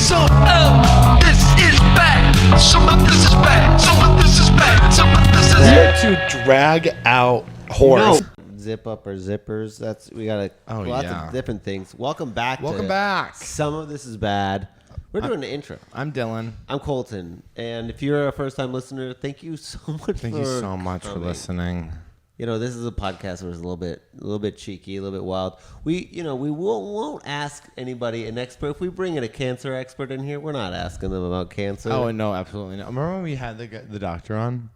Some of this is bad. Some of this is bad. Some of this is bad. Some of this is Here to drag out horse. No. Zip up or zippers. That's we got lots of different things. Welcome back. Welcome back. Some of this is bad. We're doing an intro. I'm Dylan. I'm Colton, and if you're a first-time listener, thank you so much. Thank you so much for listening. You know, this is a podcast where it's a little bit cheeky, a little bit wild. We won't ask anybody an expert. If we bring in a cancer expert in here, we're not asking them about cancer. Oh no, absolutely not. Remember when we had the doctor on?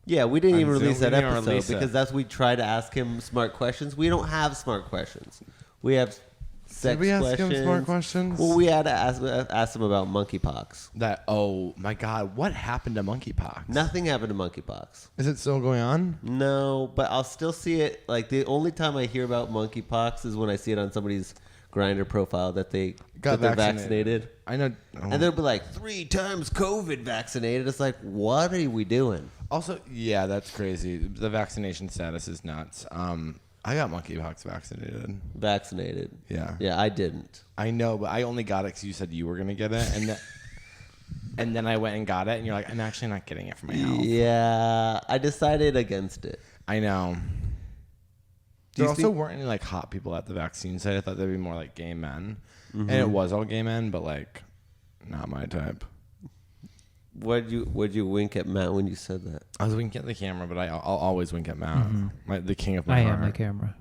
Yeah, we didn't even release that episode release because that's we try to ask him smart questions. We don't have smart questions. We have sex Did we ask questions. him smart questions? Well, we had to ask him about monkeypox. Oh my God, what happened to monkeypox? Nothing happened to monkeypox. Is it still going on? No, but I'll still see it. Like the only time I hear about monkeypox is when I see it on somebody's Grindr profile that they're vaccinated. I know. And they'll be like 3 times COVID vaccinated. It's like, what are we doing? Also, yeah, that's crazy. The vaccination status is nuts. I got monkeypox vaccinated. Vaccinated. Yeah. Yeah, I didn't. I know, but I only got it because you said you were going to get it. And then I went and got it, and you're like, I'm actually not getting it for my health. Yeah, I decided against it. I know. There also weren't any like hot people at the vaccine site. I thought there'd be more like gay men. Mm-hmm. And it was all gay men, but like not my type. What'd you wink at Matt when you said that? I was winking at the camera, but I'll always wink at Matt. Mm-hmm. The king of my heart. I am the camera.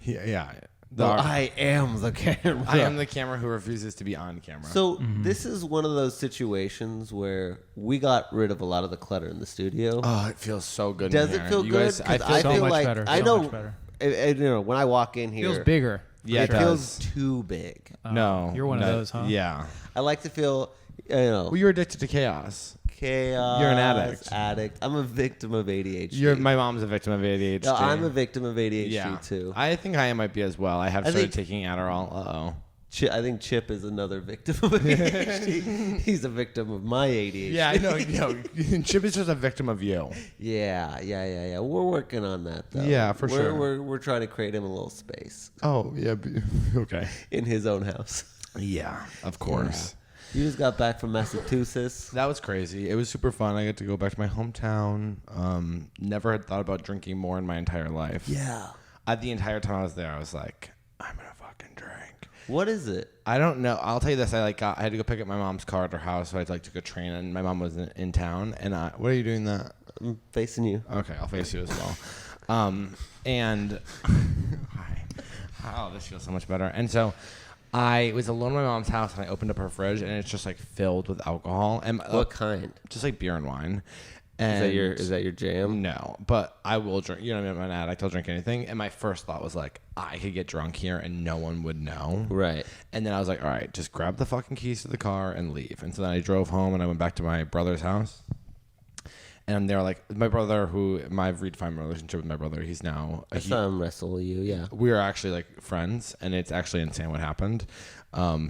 Yeah. I am the camera. I am the camera who refuses to be on camera. So this is one of those situations where we got rid of a lot of the clutter in the studio. Oh, it feels so good. Does it feel good? I feel so much like better. I So know. much better. You know, when I walk in here, Feels bigger. Yeah, it feels too big. No, You're one of those, huh? Yeah. I like to feel, Well, you're addicted to chaos. Chaos. You're an addict. I'm a victim of ADHD. My mom's a victim of ADHD. No, I'm a victim of ADHD too. I think I might be as well. I have started taking Adderall. I think Chip is another victim of ADHD. He's a victim of my ADHD. Yeah, I know. Chip is just a victim of you. Yeah. We're working on that, though. Yeah, for sure. We're trying to create him a little space. Oh, yeah. Okay. In his own house. Yeah, of course. Yeah. You just got back from Massachusetts. That was crazy. It was super fun. I got to go back to my hometown. Never had thought about drinking more in my entire life. Yeah. The entire time I was there, I was like, I'm going to fucking drink. What is it? I don't know. I'll tell you this. I had to go pick up my mom's car at her house, so I took a train, and my mom was in town. And what are you doing that? I'm facing you. Okay, I'll face you as well. And hi. Oh, this feels so much better. And so I was alone in my mom's house, and I opened up her fridge, and it's just like filled with alcohol. And what kind? Just like beer and wine. And is that your jam? No, but I will drink. You know what I mean? I'm an addict. I'll drink anything. And my first thought was like, I could get drunk here and no one would know. Right. And then I was like, all right, just grab the fucking keys to the car and leave. And so then I drove home and I went back to my brother's house. And they're like, my brother, I've redefined my relationship with my brother. He's now. I saw him wrestle you, yeah. We are actually like friends, and it's actually insane what happened.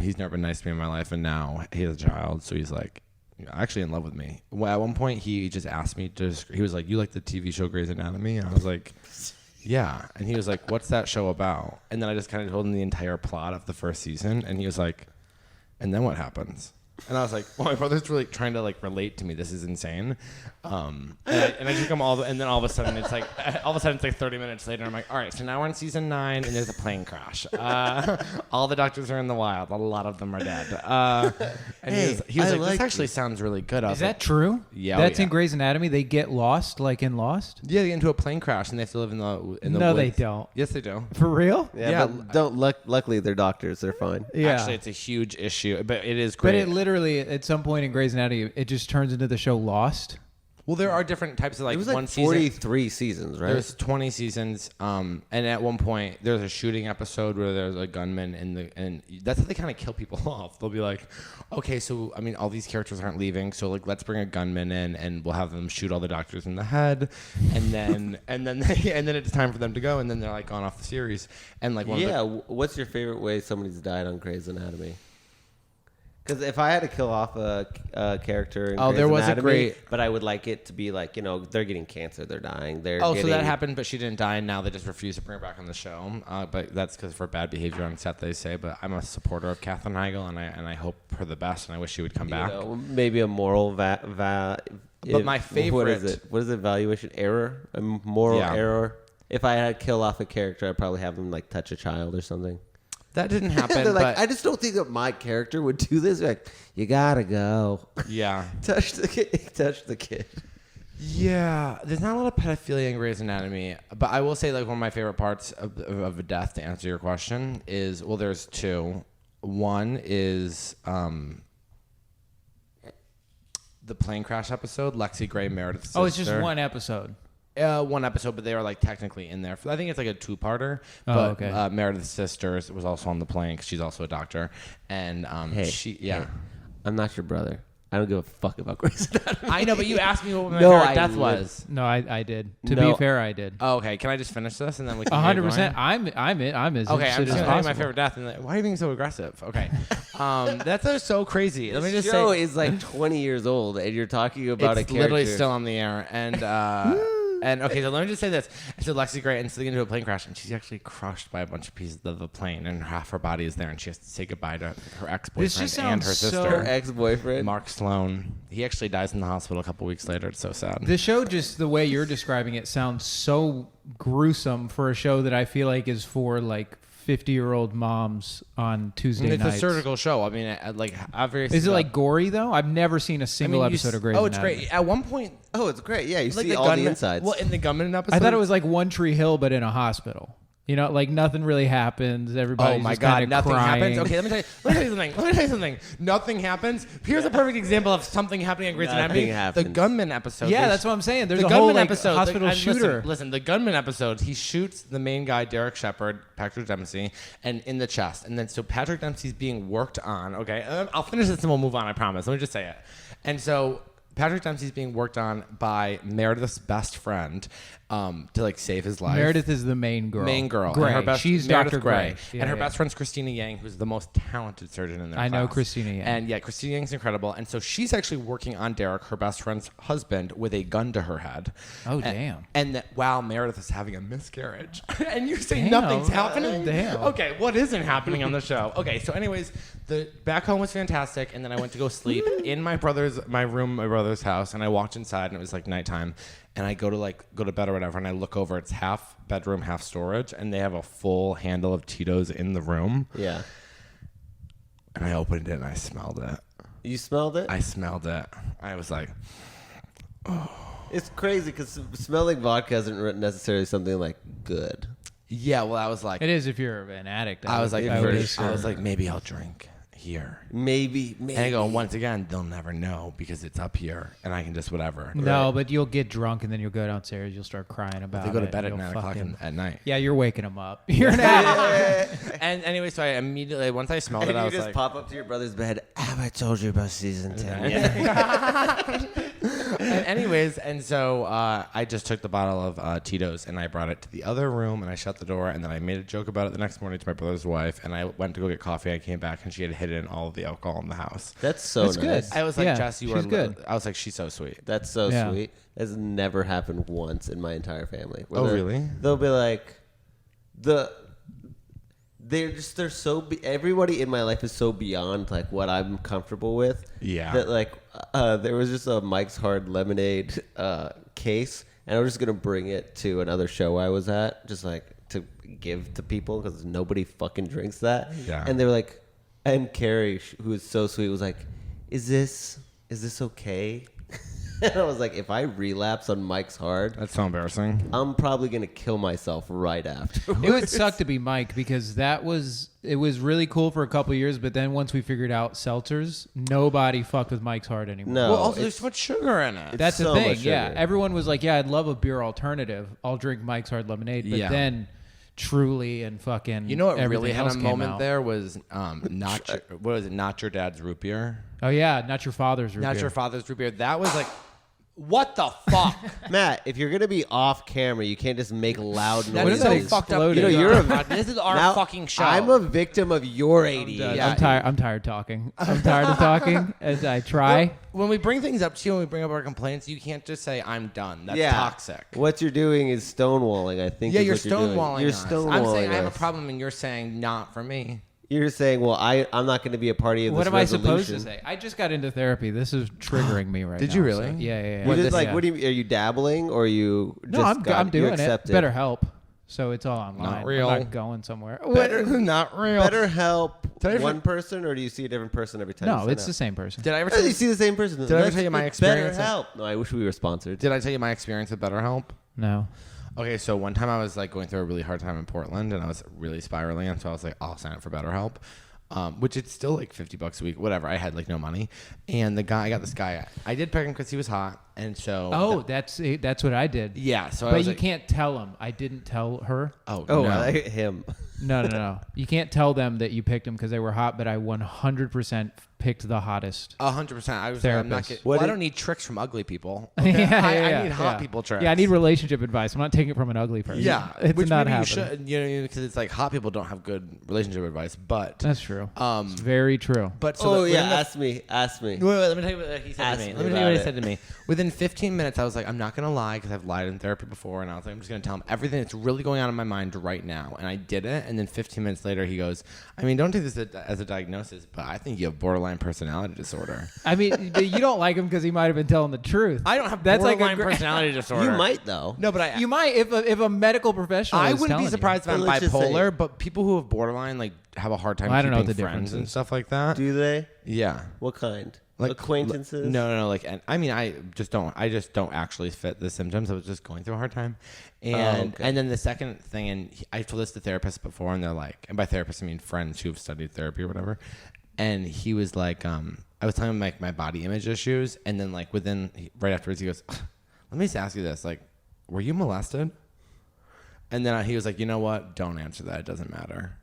He's never been nice to me in my life, and now he has a child, so he's like, actually in love with me. Well, at one point, he just asked me he was like, you like the TV show Grey's Anatomy? And I was like, yeah. And he was like, what's that show about? And then I just kind of told him the entire plot of the first season. And he was like, and then what happens? And I was like, well, my brother's really trying to like relate to me. This is insane. And I took him and then all of a sudden it's like 30 minutes later. I'm like, all right, so now we're in season 9 and there's a plane crash. All the doctors are in the wild. A lot of them are dead. And he was like, this actually sounds really good. Is that true? Yeah. That's in Grey's Anatomy. They get lost, like in Lost. Yeah, they get into a plane crash and they have to live in the No, woods. They don't. Yes, they do. For real? Yeah. But luckily, they're doctors. They're fine. Yeah. Actually, it's a huge issue, but it is great. But it literally, at some point in Grey's Anatomy, it just turns into the show Lost. Well, there are different types of like it was like one 43 seasons, right? There's 20 seasons, and at one point there's a shooting episode where there's a gunman and that's how they kind of kill people off. They'll be like, okay, so I mean all these characters aren't leaving, so like let's bring a gunman in and we'll have them shoot all the doctors in the head, and then and then it's time for them to go, and then they're like gone off the series. And like what's your favorite way somebody's died on Grey's Anatomy? Because if I had to kill off a character in Grey's there was a Anatomy, great- but I would like it to be like, they're getting cancer, they're dying, they're Oh, getting... so that happened, but she didn't die, and now they just refuse to bring her back on the show. But that's because for bad behavior on set, they say. But I'm a supporter of Katherine Heigl, and I hope for the best, and I wish she would come back. Maybe a moral But my favorite... What is it? What is it? Valuation error? A moral error? If I had to kill off a character, I'd probably have them like touch a child or something. That didn't happen. They're like, but I just don't think that my character would do this. Like, you gotta go. yeah. Touch the kid. Touch the kid. Yeah, there's not a lot of pedophilia in Grey's Anatomy, but I will say like one of my favorite parts of a death, to answer your question, is, well, there's two. One is the plane crash episode, Lexi Gray, Meredith's sister. Oh, it's just one episode. One episode, but they were like technically in there. I think it's like a two-parter. Oh, but okay. Meredith's sister was also on the plane because she's also a doctor, and Hey, I'm not your brother. I don't give a fuck about Grey's Anatomy. I know, but you asked me what my No, favorite I death li- was. No, I did. To No. be fair, I did. Oh, okay, can I just finish this and then we can 100%. I'm as Okay, I'm interested just as gonna tell you possible. my favorite death. And why are you being so aggressive? Okay, that's so crazy. Let me This just show say, is like 20 years old, and you're talking about it's a character. literally still on the air. And okay, so let me just say this: so Lexi Gray and getting into a plane crash, and she's actually crushed by a bunch of pieces of the plane, and half her body is there, and she has to say goodbye to her ex-boyfriend just and her sounds so- sister, Her ex-boyfriend. Mark Sloan. He actually dies in the hospital a couple weeks later. It's so sad. The show, just the way you're describing it, sounds so gruesome for a show that I feel like is for like 50-year-old moms on Tuesday it's nights. a surgical show. I mean, Is it like gory though? I've never seen a single episode of Grey's Oh, it's Anatomy. great. At one point, Oh, it's great. Yeah, you like see the all gunman, the insides. Well, in the gunman episode, I thought it was like One Tree Hill, but in a hospital. Like nothing really happens. Everybody's Oh my just God! kinda Nothing crying. happens. Okay, let me tell you something. Nothing happens. Here's a perfect example of something happening in Grey's Nothing Anatomy. happens. The gunman episode. Yeah, they- that's what I'm saying. There's the a whole gunman like, episode. hospital shooter. Listen, the gunman episode. He shoots the main guy, Derek Shepard, Patrick Dempsey, and in the chest. And then so Patrick Dempsey's being worked on. Okay, I'll finish this and we'll move on. I promise. Let me just say it. And so Patrick Dempsey's being worked on by Meredith's best friend to like save his life. Meredith is the main girl. Gray. And her best, She's Meredith Dr. Gray. Yeah, and her yeah. best friend's Christina Yang, who's the most talented surgeon in their I know class. Christina Yang. And yeah, Christina Yang's incredible. And so she's actually working on Derek, her best friend's husband, with a gun to her head. Oh, damn. And that while Meredith is having a miscarriage. And you say Damn. nothing's happening? Damn. Okay, what isn't happening on the show? Okay, so anyways, the back home was fantastic, and then I went to go sleep in my brother's house, and I walked inside, and it was like nighttime. And I go to bed or whatever, and I look over. It's half bedroom, half storage, and they have a full handle of Tito's in the room. Yeah. And I opened it, and I smelled it. You smelled it? I smelled it. I was like, It's crazy because smelling vodka isn't necessarily something like good. yeah. Well, I was like, It is if you're an addict. I was like, I would I was like, maybe I'll drink here. Maybe. And I go, once again, they'll never know because it's up here, and I can just whatever. No, but you'll get drunk and then you'll go downstairs. You'll start crying about it. They go to bed at You'll 9 o'clock fucking- at night. Yeah, you're waking them up. You're an addict. And anyway, so I immediately, once I smelled it, And I you was just like, pop up to your brother's bed. Have I told you about season 10 yet? and anyways, and so I just took the bottle of Tito's and I brought it to the other room and I shut the door and then I made a joke about it the next morning to my brother's wife and I went to go get coffee. I came back and she had hidden all of the alcohol in the house. That's so That's good. nice. I was like, Yeah, Jess, you she's are good. I was like, she's so sweet. That's so Yeah. sweet. That's never happened once in my entire family. Where Oh, they're- really? They'll be like, they're so everybody in my life is so beyond like what I'm comfortable with. Yeah. That like there was just a Mike's Hard Lemonade case, and I was just gonna bring it to another show I was at, just like to give to people because nobody fucking drinks that. Yeah. And they were like, and Carrie, who was so sweet, was like, "Is this okay?" And I was like, if I relapse on Mike's Hard, That's so embarrassing. I'm probably gonna kill myself right after. It would suck to be Mike because it was really cool for a couple of years, but then once we figured out seltzers, nobody fucked with Mike's Hard anymore. No, Well, also, there's it's- so much sugar in it. That's so the thing. much Yeah, sugar. everyone was like, "Yeah, I'd love a beer alternative. I'll drink Mike's Hard Lemonade." But Yeah. then, Truly and fucking, You know what really everything had else a came moment out. there was not your dad's root beer. Oh yeah, not your father's root Not beer. your father's root beer. That was like What the fuck? Matt, if you're gonna be off camera, you can't just make loud That noises. is so fucked up. You know, you're a, this is our now, fucking show. I'm a victim of your ADHD. Yeah. I'm tired talking. I'm tired of talking as I try. When we bring things up to you, when we bring up our complaints, you can't just say, I'm done. That's Yeah. toxic. What you're doing is stonewalling, I think. Yeah, is you're what you're doing. stonewalling You're us. stonewalling I'm saying I have a us. problem, and you're saying not for me. You're saying, well, I'm not going to be a party of What this am I supposed to resolution. say? I just got into therapy. This is triggering me right now. Did you really? So, yeah. You're What, just this- like, yeah. what do you? Are you dabbling or are you? No, Just I'm you doing it. accept Better help. So it's all online. Not real. I'm not going somewhere. Not real. Better help Did I ever- one person, or do you see a different person every time? No, you it's sign the same person. Did I ever up? tell You you, see the same person. Did I ever tell you my experience? BetterHelp. No, I wish we were sponsored. Did I tell you my experience with BetterHelp? No. Okay, so one time I was like going through a really hard time in Portland, and I was really spiraling, and so I was like, I'll sign up for BetterHelp, which it's still like $50 a week, whatever. I had like no money, and I got this guy. I did pick him because he was hot, and so That's what I did. yeah. So I But was you like, can't tell them. I didn't tell her. Oh, Oh, no. I like him. No. You can't tell them that you picked them because they were hot, but I 100% picked the hottest. 100%. I was like, I'm not Therapist. getting. What Well, I did- don't need tricks from ugly people. Yeah, Okay? yeah, I need hot yeah. people tricks. Yeah, I need relationship advice. I'm not taking it from an ugly person. Yeah, It's which not maybe happening. you should. You know, because it's like hot people don't have good relationship advice, but That's true. Um, It's very true. but so Oh that- yeah, within the- ask me. Wait, let me tell you what he said Ask to me. me Let me tell you about what he it. said to me. Within 15 minutes, I was like, I'm not going to lie because I've lied in therapy before. And I was like, I'm just going to tell him everything that's really going on in my mind right now. And I did it. And then 15 minutes later, he goes, I mean, don't take this as a diagnosis, but I think you have borderline personality disorder. I mean, but you don't like him because he might have been telling the truth. I don't have That's like a borderline gr- personality disorder. You might though. No, but I You might if a medical professional. I is wouldn't be telling surprised you. if I'm Well, let's just say- bipolar, but people who have borderline like have a hard time Well, I don't know keeping what the friends difference and is. stuff like that. Do they? Yeah. What kind? Like Acquaintances? No. Like, and I mean, I just don't actually fit the symptoms. I was just going through a hard time, and okay. and then the second thing, and I told this to therapists before, and they're like, and by therapists I mean friends who have studied therapy or whatever, and he was like, I was telling him like my body image issues, and then like right afterwards he goes, let me just ask you this, like, were you molested? And then he was like, you know what? Don't answer that. It doesn't matter.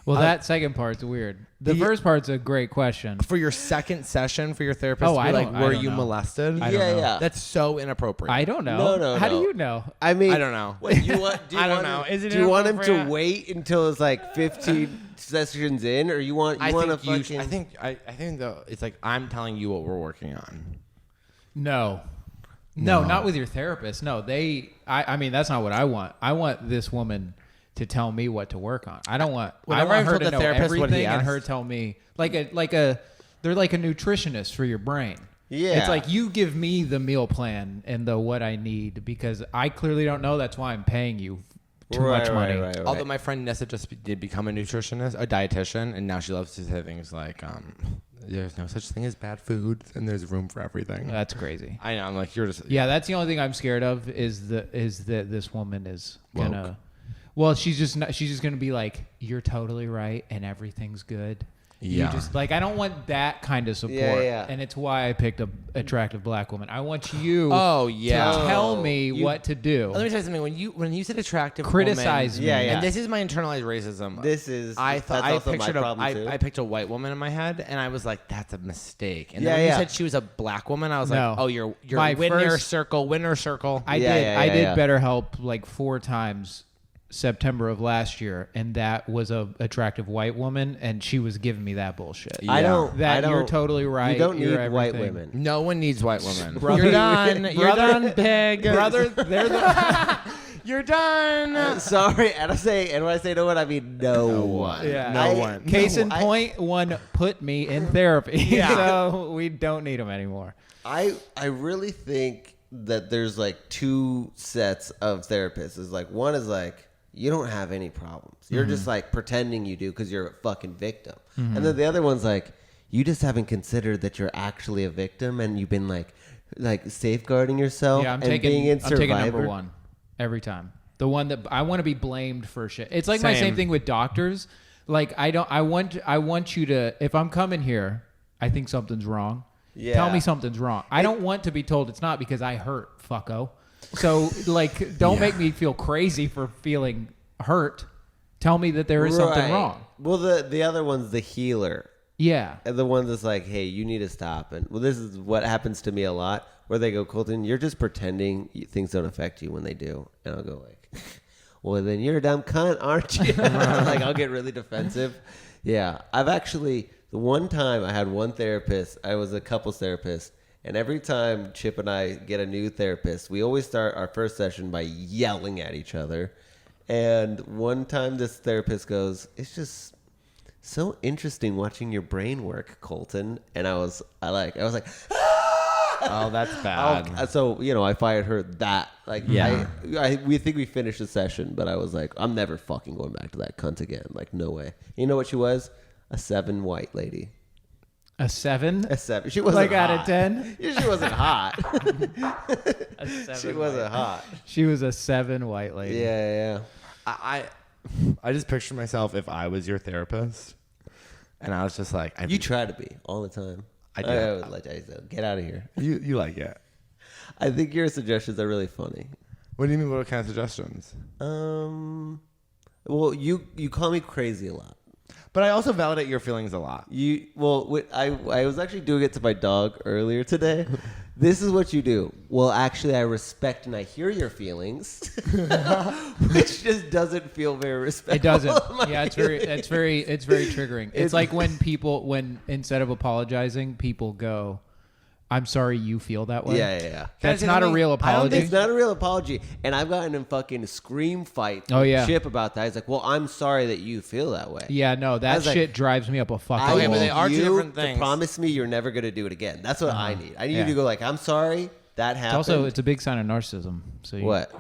Well, that second part's weird. The first part's a great question. For your second session for your therapist, Oh, to be I like, don't- I were don't you know. molested? I don't know. Yeah. That's so inappropriate. I don't know. No, How no. do you know? I mean, I don't know. What, you want, do you I don't want know. Is it do you want him to inappropriate? wait until it's like 15 sessions in, or you want to fucking? I think though it's like I'm telling you what we're working on. No, not with your therapist. No, I mean, that's not what I want. I want this woman to tell me what to work on. I don't want. I Whenever want I've her told to the know therapist what he everything and asked- her tell me they're like a nutritionist for your brain. Yeah. It's like you give me the meal plan and the what I need because I clearly don't know. That's why I'm paying you too much money. Right. Although my friend Nessa did become a nutritionist, a dietitian, and now she loves to say things like, "There's no such thing as bad food, and there's room for everything." That's crazy. I know. I'm like, you're just Yeah, that's the only thing I'm scared of is that this woman is gonna. Woke. Well, she's just gonna be like, you're totally right and everything's good. Yeah. You just like I don't want that kind of support. Yeah. And it's why I picked a attractive black woman. I want you Oh, yeah. to tell Oh, me what to do. Let me tell you something. When you said attractive, Criticize woman, me. Yeah, yeah. And this is my internalized racism. This is. I thought that's I also my pictured problem too. I picked a white woman in my head, and I was like, "That's a mistake." And Yeah, then when yeah. you said she was a black woman, I was No. like, "Oh, you're My winner first- circle, winner circle." I Yeah, did yeah. BetterHelp like 4 times September of last year, and that was a attractive white woman, and she was giving me that bullshit. I don't. That I don't, you're totally right. You don't you're need white everything. women. No one needs white women. Brother- You're done. You're brother- done, pig. Brother, they're the You're done. Sorry, and when I say no one, I mean no one. yeah. No one. Case No, in point, one put me in therapy. Yeah. So we don't need them anymore. I really think that there's like 2 sets of therapists. Is like one is like you don't have any problems. You're just like pretending you do because you're a fucking victim. And then the other one's like you just haven't considered that you're actually a victim and you've been like safeguarding yourself Yeah, I'm and being in taking survivor. number one every time. The one that I want to be blamed for shit. It's like my Same. same thing with doctors. Like I want you to, if I'm coming here, I think something's wrong. Yeah. Tell me something's wrong. I don't want to be told it's not because I hurt, fucko. So like, don't make me feel crazy for feeling hurt. Tell me that there is something Right. wrong. Well, the other one's the healer. Yeah. And the one that's like, hey, you need to stop. And well, this is what happens to me a lot, where they go, Colton, you're just pretending things don't affect you when they do. And I'll go like, well, then you're a dumb cunt, aren't you? Like, I'll get really defensive. Yeah. I've actually, the one time I had one therapist, I was a couples therapist. And every time Chip and I get a new therapist, we always start our first session by yelling at each other. And one time this therapist goes, it's just so interesting watching your brain work, Colton. And I was like, Oh, that's bad. so, I fired her that. Like, Yeah. we think we finished the session, but I was like, I'm never fucking going back to that cunt again. Like, no way. You know what she was? A 7 white lady. A 7? A 7. She wasn't Like hot. out of 10? Yeah, she wasn't hot. A 7 She wasn't hot. She was a 7 white lady. Yeah. I just picture myself if I was your therapist, and I was just like, You try to be all the time. I do. I would like to say, get out of here. you like it. I think your suggestions are really funny. What do you mean? What kind of suggestions? Well, you call me crazy a lot. But I also validate your feelings a lot. I was actually doing it to my dog earlier today. This is what you do. Well, actually, I respect and I hear your feelings, which just doesn't feel very respectful. It doesn't. Yeah, it's very triggering. It's like when instead of apologizing, people go, "I'm sorry you feel that way." Yeah. That's not a real apology. It's not a real apology. And I've gotten in fucking scream fights Oh, with yeah. Chip about that. He's like, well, I'm sorry that you feel that way. Yeah, no, I that was like, shit drives me up a fucking I Okay, but wall. they are need two you different to things. promise me you're never going to do it again. That's what I need. I need Yeah. you to go like, I'm sorry that It's happened. also it's a big sign of narcissism. So What?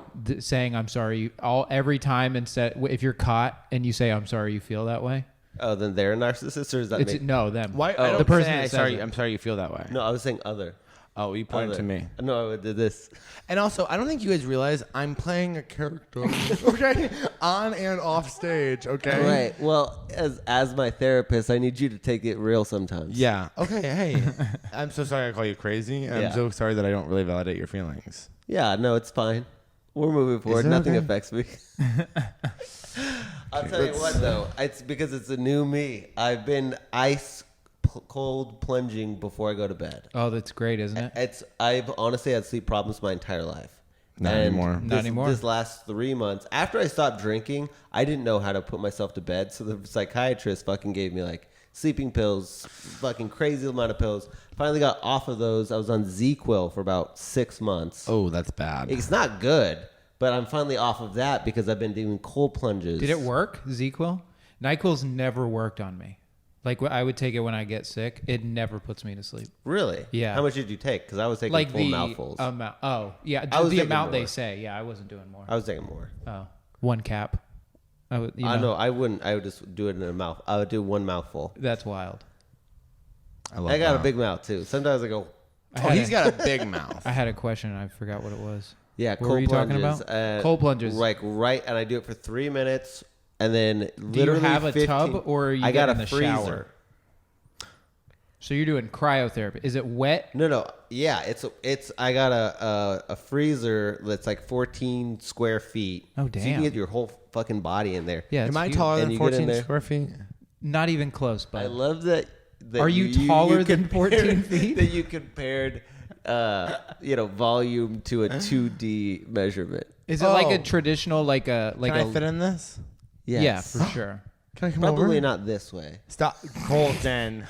Saying I'm sorry every time instead if you're caught and you say I'm sorry you feel that way. Oh, then they're a narcissist, or is that It's me? no them. Why? Oh. I don't The person say, that says sorry. it. I'm sorry you feel that way. No, I was saying other. Oh, you pointed to me. No, I did this. And also, I don't think you guys realize I'm playing a character, okay, on and off stage, okay? Right. Well, as my therapist, I need you to take it real sometimes. Yeah. Okay. Hey, I'm so sorry I call you crazy. I'm Yeah. so sorry that I don't really validate your feelings. Yeah. No, it's fine. We're moving forward. it Nothing okay? affects me. I'll tell you what, though. It's because it's a new me. I've been cold plunging before I go to bed. Oh, that's great, isn't it? I've honestly had sleep problems my entire life. Not anymore. Not anymore. This last 3 months, after I stopped drinking, I didn't know how to put myself to bed. So the psychiatrist fucking gave me like sleeping pills, fucking crazy amount of pills. Finally got off of those. I was on ZQuil for about 6 months. Oh, that's bad. It's not good, but I'm finally off of that because I've been doing cold plunges. Did it work? ZQuil? NyQuil's never worked on me. Like I would take it when I get sick. It never puts me to sleep. Really? Yeah. How much did you take? Because I was taking Like full the mouthfuls. amount. Oh, yeah. I was The taking amount they more. say. Yeah, I wasn't doing more. I was taking more. Oh, one cap. I would. I know. I wouldn't. I would just do it in a mouth. I would do one mouthful. That's wild. love I got that. a big mouth too. Sometimes I go, Oh, he's got a big mouth. I had a question and I forgot what it was. yeah. What cold were you talking plunges. about? Cold plunges. Like right, and I do it for 3 minutes, and then Do you literally have a 15 tub or you I get got in a the freezer. shower? So you're doing cryotherapy. Is it wet? No. Yeah, it's. I got a freezer that's like 14 square feet. Oh, So you damn. can get your whole fucking body in there. Yeah. Am it's I huge. taller And than you get in 14 there. square feet? Not even close, I but love that. Are you taller than 14 feet? That you compared, volume to a 2D measurement. is it like a Oh. traditional like a Can I fit in this? Yes. Yeah, for sure. Can I come Probably over? not this way. Stop, Colton.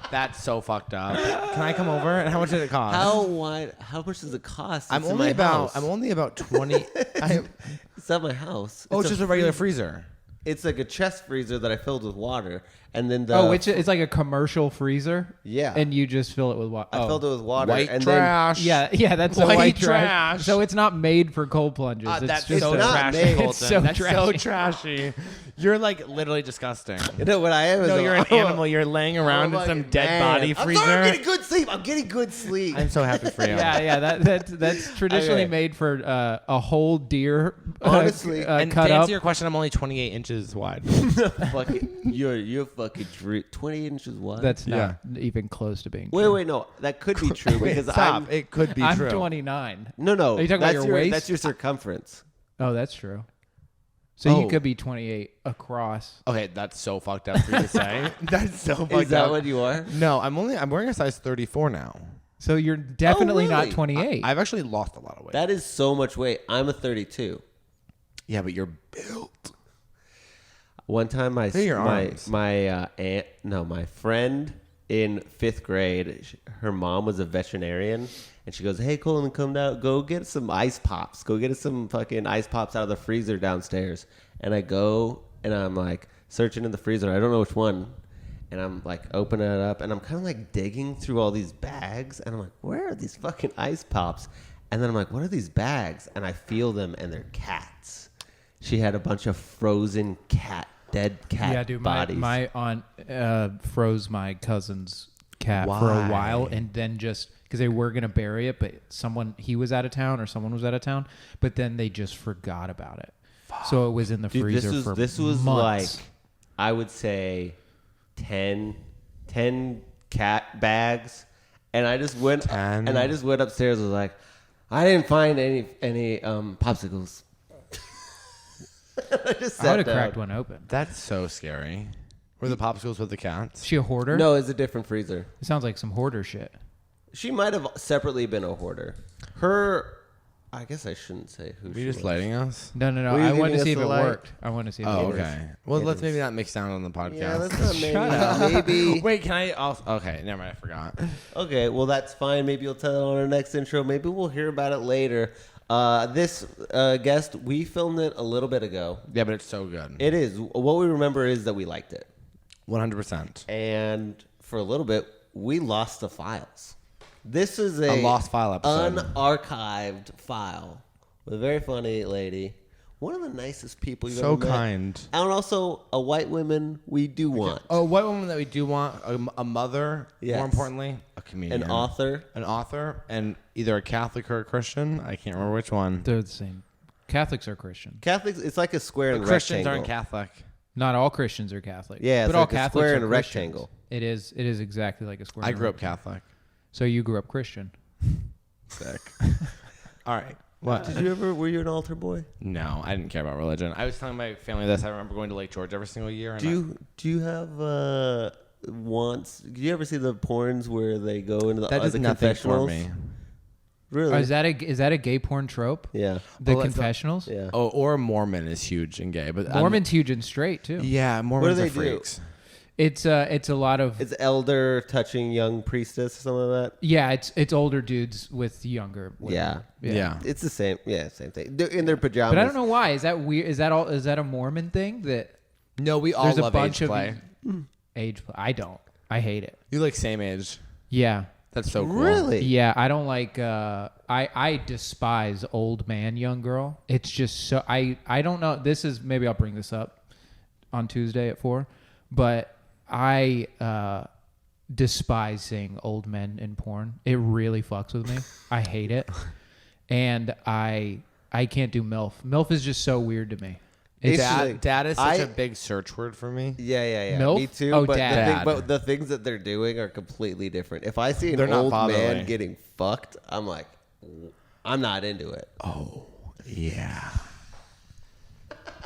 That's so fucked up. Can I come over? And how much did it cost? How wide? How much does it cost? I'm It's in only my about. house. I'm only about 20. It's at my house. It's just a regular freezer. It's like a chest freezer that I filled with water, and then the It's like a commercial freezer. Yeah. And you just fill it with water. I filled it with water. White and trash. Yeah, that's a White white trash. So it's not made for cold plunges. It's That's just so not trashy, made. Colton. It's so That's so trashy. trashy. You're like literally disgusting. Then, you know what I am? Is No, you're an I'm a- animal. You're laying around in I'm some like, dead man, body freezer. I'm sorry, I'm getting good sleep. I'm getting good sleep. I'm so happy for you. Yeah. That's traditionally Okay. made for a whole deer. Honestly, And cut to up. answer your question, I'm only 28 inches wide. fucking, you're fucking 20 inches wide. That's not even close to being. wait, true. no, that could be true because Stop. It could be I'm true. 29. No, Are you talking about that's your waist? That's your circumference. Oh, that's true. So you could be 28 across. Okay, that's so fucked up for you to say. That's so fucked up. Is that what you are? No, I'm wearing a size 34 now. So you're definitely not really? 28. I've actually lost a lot of weight. That is so much weight. I'm a 32. Yeah, but you're built. One time, my arms. my friend in 5th grade, her mom was a veterinarian, and she goes, "Hey, Colin, come down, go get some ice pops. Go get us some fucking ice pops out of the freezer downstairs." And I go, and I'm like searching in the freezer. I don't know which one, and I'm like opening it up, and I'm kind of like digging through all these bags, and I'm like, "Where are these fucking ice pops?" And then I'm like, "What are these bags?" And I feel them, and they're cats. She had a bunch of frozen dead cat yeah, dude. bodies. My aunt froze my cousin's cat for Why? a while, and then just because they were gonna bury it, but someone was out of town, but then they just forgot about it. So it was in the Dude, freezer for this was months. like, I would say 10 cat bags, and I just went 10? and I just went upstairs and was like, I didn't find any popsicles. I just I sat would have down. cracked one open. That's so scary. Were the popsicles with the cats? Is she a hoarder? No, it's a different freezer. It sounds like some hoarder shit. She might have separately been a hoarder. I guess I shouldn't say who Were she you just was. lighting us? No. Were you I wanted giving to see us if the it light? worked. I want to see if Oh, it worked. okay. Well, It let's is. maybe not make sound on the podcast. Yeah, that's not maybe. Shut up. Maybe. Wait, can I also? Okay, never mind. I forgot. Okay, well, that's fine. Maybe you'll tell it on our next intro. Maybe we'll hear about it later. This guest, we filmed it a little bit ago. Yeah, but it's so good. It is. What we remember is that we liked it. 100%. And for a little bit, we lost the files. This is a lost file episode. unarchived file with a very funny lady. One of the nicest people you've So ever met. kind. And also a white woman we do want. Oh, white woman that we do want, a mother, Yes. more importantly, a comedian. An author. An author, and either a Catholic or a Christian. I can't remember which one. They're the same. Catholics are Christian. Catholics, it's like a square and Christians rectangle. aren't Catholic. Not all Christians are Catholic. Yeah, it's but all like a Catholics square are and a Christians. rectangle. It is. It is exactly like a square. I and a grew up rectangle. Catholic. So you grew up Christian. Sick. All right. What? Were you an altar boy? No, I didn't care about religion. I was telling my family this. I remember going to Lake George every single year. And Do you have wants? Do you ever see the porns where they go into the, that does the nothing for confessionals? me. Really? Oh, is that a gay porn trope? Yeah. The Well, that's confessionals. Yeah. Oh, or Mormon is huge and gay, but Mormon's huge and straight too. yeah, Mormons they are do? freaks. It's a lot of It's elder touching young priestess or something like that. yeah. It's older dudes with younger. Women. Yeah. It's the same. Yeah, same thing. They're in their pajamas. But I don't know why. Is that weird? Is that all? Is that a Mormon thing? That No, we all there's a love bunch age of play. age play. I don't. I hate it. You like same age. Yeah. That's so cool. Really? Yeah, I don't like. I despise old man, young girl. It's just so. I don't know. This is maybe I'll bring this up on Tuesday at 4, but I despise seeing old men in porn. It really fucks with me. I hate it, and I can't do MILF. MILF is just so weird to me. It's Dad is such I- a big search word for me. Yeah. MILF? Me too. Oh, but dad. but the things that they're doing are completely different. If I see an They're not old fatherly. man getting fucked, I'm like, I'm not into it. Oh, yeah.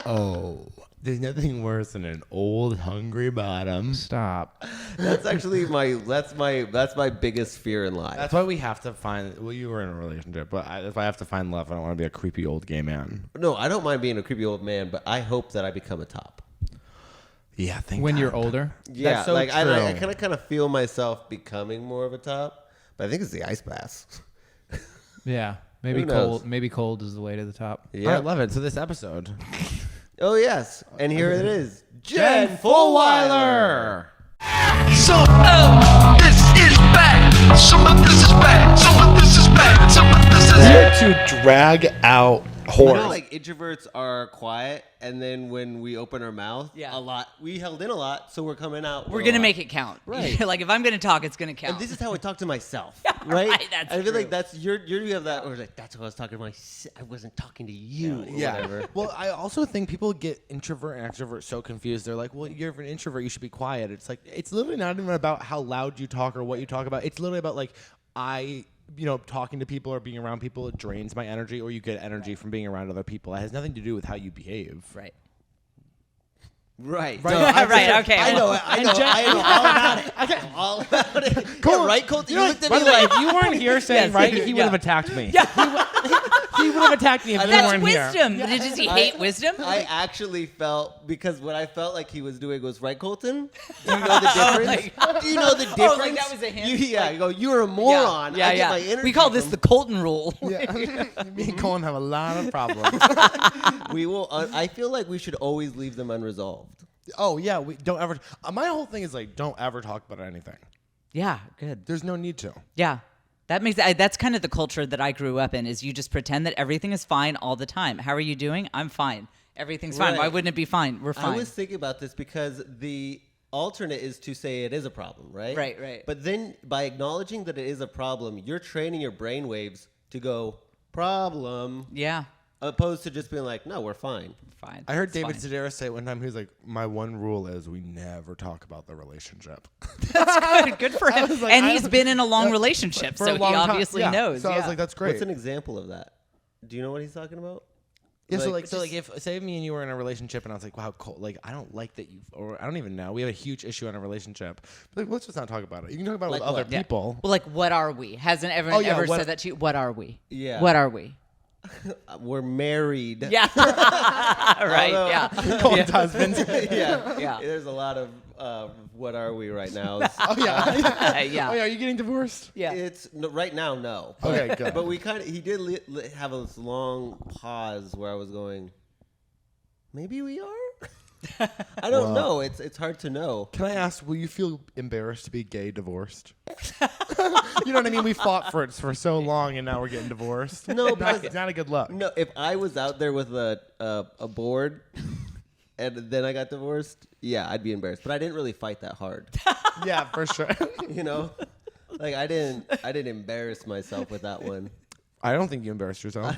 Oh, there's nothing worse than an old hungry bottom. Stop. That's actually that's my biggest fear in life. That's why we have to find. Well, you were in a relationship, but that's why I have to find love. I don't want to be a creepy old gay man. No, I don't mind being a creepy old man, but I hope that I become a top. Yeah, thank When God. you're older. Yeah, That's so like true. I kind of feel myself becoming more of a top, but I think it's the ice baths. Yeah. Maybe Who knows? cold. Maybe cold is the way to the top. Yeah. All right, love it. So this episode, Oh yes, and here it is, Jen Fulwiler. Some of this is bad. Some of this is bad. Some of this is bad. Some of this is Here to drag out You horse. know, like introverts are quiet, and then when we open our mouth, Yeah. a lot. We held in a lot, so we're coming out. We're with a gonna lot. make it count. Right. Like if I'm gonna talk, it's gonna count. And this is how I talk to myself, Yeah, right? right, that's I feel true. like that's you have that, or like that's what I was talking to myself. I wasn't talking to you. Or whatever. Well, I also think people get introvert and extrovert so confused. They're like, well, you're an introvert. You should be quiet. It's like, it's literally not even about how loud you talk or what you talk about. It's literally about like, I talking to people or being around people, it drains my energy, or you get energy from being around other people. It has nothing to do with how you behave. Right. Right. Right. Okay. I know all about it. Cool. Yeah, right, Colt? You looked at By me the way, like, if you weren't here saying Yes. right, he would have attacked me. He would have attacked me if you That's weren't here. wisdom. Does he hate wisdom? I actually felt, because what I felt like he was doing was, right, Colton? Do you know the difference? Do you know the difference? like that was a hint? You go, you're a moron. Yeah, I get my energy We call this from- the Colton rule. Me and Colin have a lot of problems. We will. I feel like we should always leave them unresolved. Oh yeah, we don't ever. My whole thing is like, don't ever talk about anything. Yeah, good. There's no need to. Yeah. That's kind of the culture that I grew up in, is you just pretend that everything is fine all the time. How are you doing? I'm fine. Everything's fine. Why Right. wouldn't it be fine? We're fine. I was thinking about this because the alternate is to say it is a problem, right? Right. But then by acknowledging that it is a problem, you're training your brain waves to go, problem, Yeah. opposed to just being like, no, we're fine. Fine. I heard It's David fine. Sedaris say it one time. He was like, "My one rule is we never talk about the relationship." Good for him. was like, And I he's don't- been in a long relationship, For so a long he time. obviously Yeah. knows. So I was like, "That's great." What's an example of that? Do you know what he's talking about? Yeah, so Like, if say me and you were in a relationship and I was like, wow, cool, like I don't like that you, or I don't even know, we have a huge issue in a relationship. But like, let's just not talk about it. You can talk about it Like with other what? Yeah. people. Well, like, what are we? Hasn't everyone Oh, yeah, ever what- said that to you? What are we? Yeah. What are we? We're married. Yeah. Right. Although- Yeah. Colin's husband. yeah. Yeah. There's a lot of what are we right now? Oh yeah. Yeah. Oh yeah. Are you getting divorced? Yeah. It's no, right now, no. Okay, good. But we he did have this long pause where I was going, maybe we are? I don't know. It's hard to know. Can I ask, will you feel embarrassed to be gay divorced? You know what I mean? We fought for it for so long, and now we're getting divorced. No, because- it's not a good look. No, if I was out there with a board and then I got divorced, yeah, I'd be embarrassed. But I didn't really fight that hard. Yeah, for sure. You know? Like I didn't embarrass myself with that one. I don't think you embarrassed yourself.